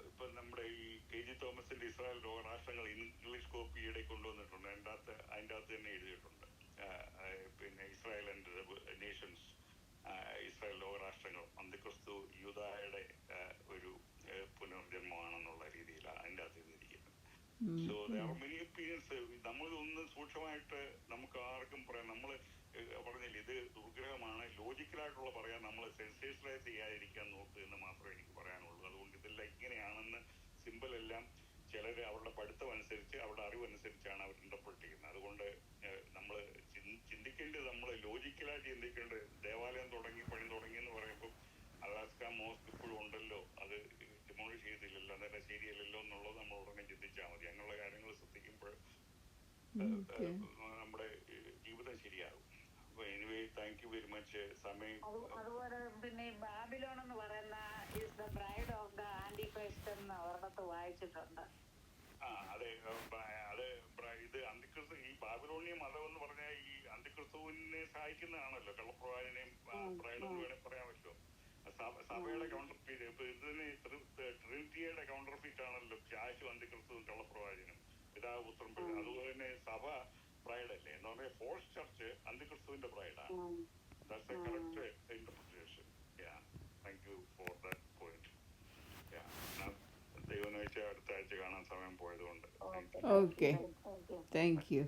A: ഇപ്പൊ നമ്മുടെ ഈ KG തോമസിന്റെ ഇസ്രായേൽ ലോകരാഷ്ട്രങ്ങൾ ഇംഗ്ലീഷ് കോപ്പി ഈയിടെ കൊണ്ടുവന്നിട്ടുണ്ട്. അതിൻ്റെ അകത്ത് തന്നെ എഴുതിയിട്ടുണ്ട്, പിന്നെ ഇസ്രായേൽ ആൻഡ് നേഷൻസ്, ഇസ്രായേൽ ലോകരാഷ്ട്രങ്ങൾ അന്തിക്രിസ്തു യൂദായുടെ ഒരു പുനർജന്മമാണെന്നുള്ള രീതിയിലാണ് അതിൻ്റെ അകത്ത് എഴുതിയിരിക്കുന്നത്. So there are many opinions. നമ്മളൊന്ന് സൂക്ഷ്മമായിട്ട് നമുക്ക് ആർക്കും പറയാം. നമ്മൾ പറഞ്ഞില്ല ഇത് ദുർഗ്രഹമാണ്, ലോജിക്കലായിട്ടുള്ള പറയാൻ നമ്മൾ സെൻസേഷനലൈസ് ചെയ്യാതിരിക്കാൻ നോക്കുക എന്ന് മാത്രമേ എനിക്ക് പറയാനുള്ളൂ. അതുകൊണ്ട് ഇതെല്ലാം ഇങ്ങനെയാണെന്ന് സിമ്പിൾ എല്ലാം ചിലർ അവരുടെ പഠിത്തം അനുസരിച്ച് അവരുടെ അറിവനുസരിച്ചാണ് അവർ ഇന്റർപ്രറ്റ് ചെയ്യുന്നത്. അതുകൊണ്ട് നമ്മൾ ചിന്തിക്കേണ്ടത്, നമ്മൾ ലോജിക്കലായിട്ട് ചിന്തിക്കേണ്ടത്, ദേവാലയം പണി തുടങ്ങി എന്ന് പറയുമ്പോൾ അലാസ്ക മോസ്ക് ഇപ്പോഴും ഉണ്ടല്ലോ, അത് ഡിമോളിഷ് ചെയ്തില്ലല്ലോ, അതെല്ലാം ശരിയല്ലല്ലോ എന്നുള്ളത് നമ്മൾ ഉടനെ ചിന്തിച്ചാൽ മതി. അങ്ങനെയുള്ള കാര്യങ്ങൾ ശ്രദ്ധിക്കുമ്പോൾ നമ്മുടെ ജീവിതം ശരിയാകും. അപ്പൊ anyway thank you very much. സമയം
C: അതുപോലെ പിന്നെ ബാബിലോൺ എന്ന് പറയുന്ന is the bride of the Antichrist എന്ന് ഒരിടത്ത് വായിച്ചിട്ടുണ്ട്.
A: അതെ, ഇത് അന്തിക്രിസ്തു, ഈ ബാബിലോണിയ മതം എന്ന് പറഞ്ഞാൽ ഈ അന്തിക്രിസ്തുവിനെ സഹായിക്കുന്നതാണല്ലോ. കള്ളപ്രവാചനെയും ബ്രൈഡെന്ന് വേണേൽ പറയാൻ പറ്റുമോ. സഭയുടെ കൗണ്ടർ ഫീറ്റ്. ഇപ്പൊ ഇതിന് ട്രിനിറ്റിയുടെ കൗണ്ടർ ഫീറ്റ് ആണല്ലോ ശാശു അന്തിക്രിസ്തുവും കള്ളപ്രവാചനും, പിതാവ് പുത്രൻ. അതുപോലെ തന്നെ സഭ ബ്രൈഡല്ലേ എന്ന് പറഞ്ഞാൽ ഫോൾസ് ചർച്ച് അന്തിക്രിസ്തുവിന്റെ ബ്രൈഡാണ്. That's a correct interpretation. Thank you for that point. ദൈവം അടുത്ത ആഴ്ച കാണാൻ സമയം പോയതുകൊണ്ട്
B: ഓക്കെ, താങ്ക് യു.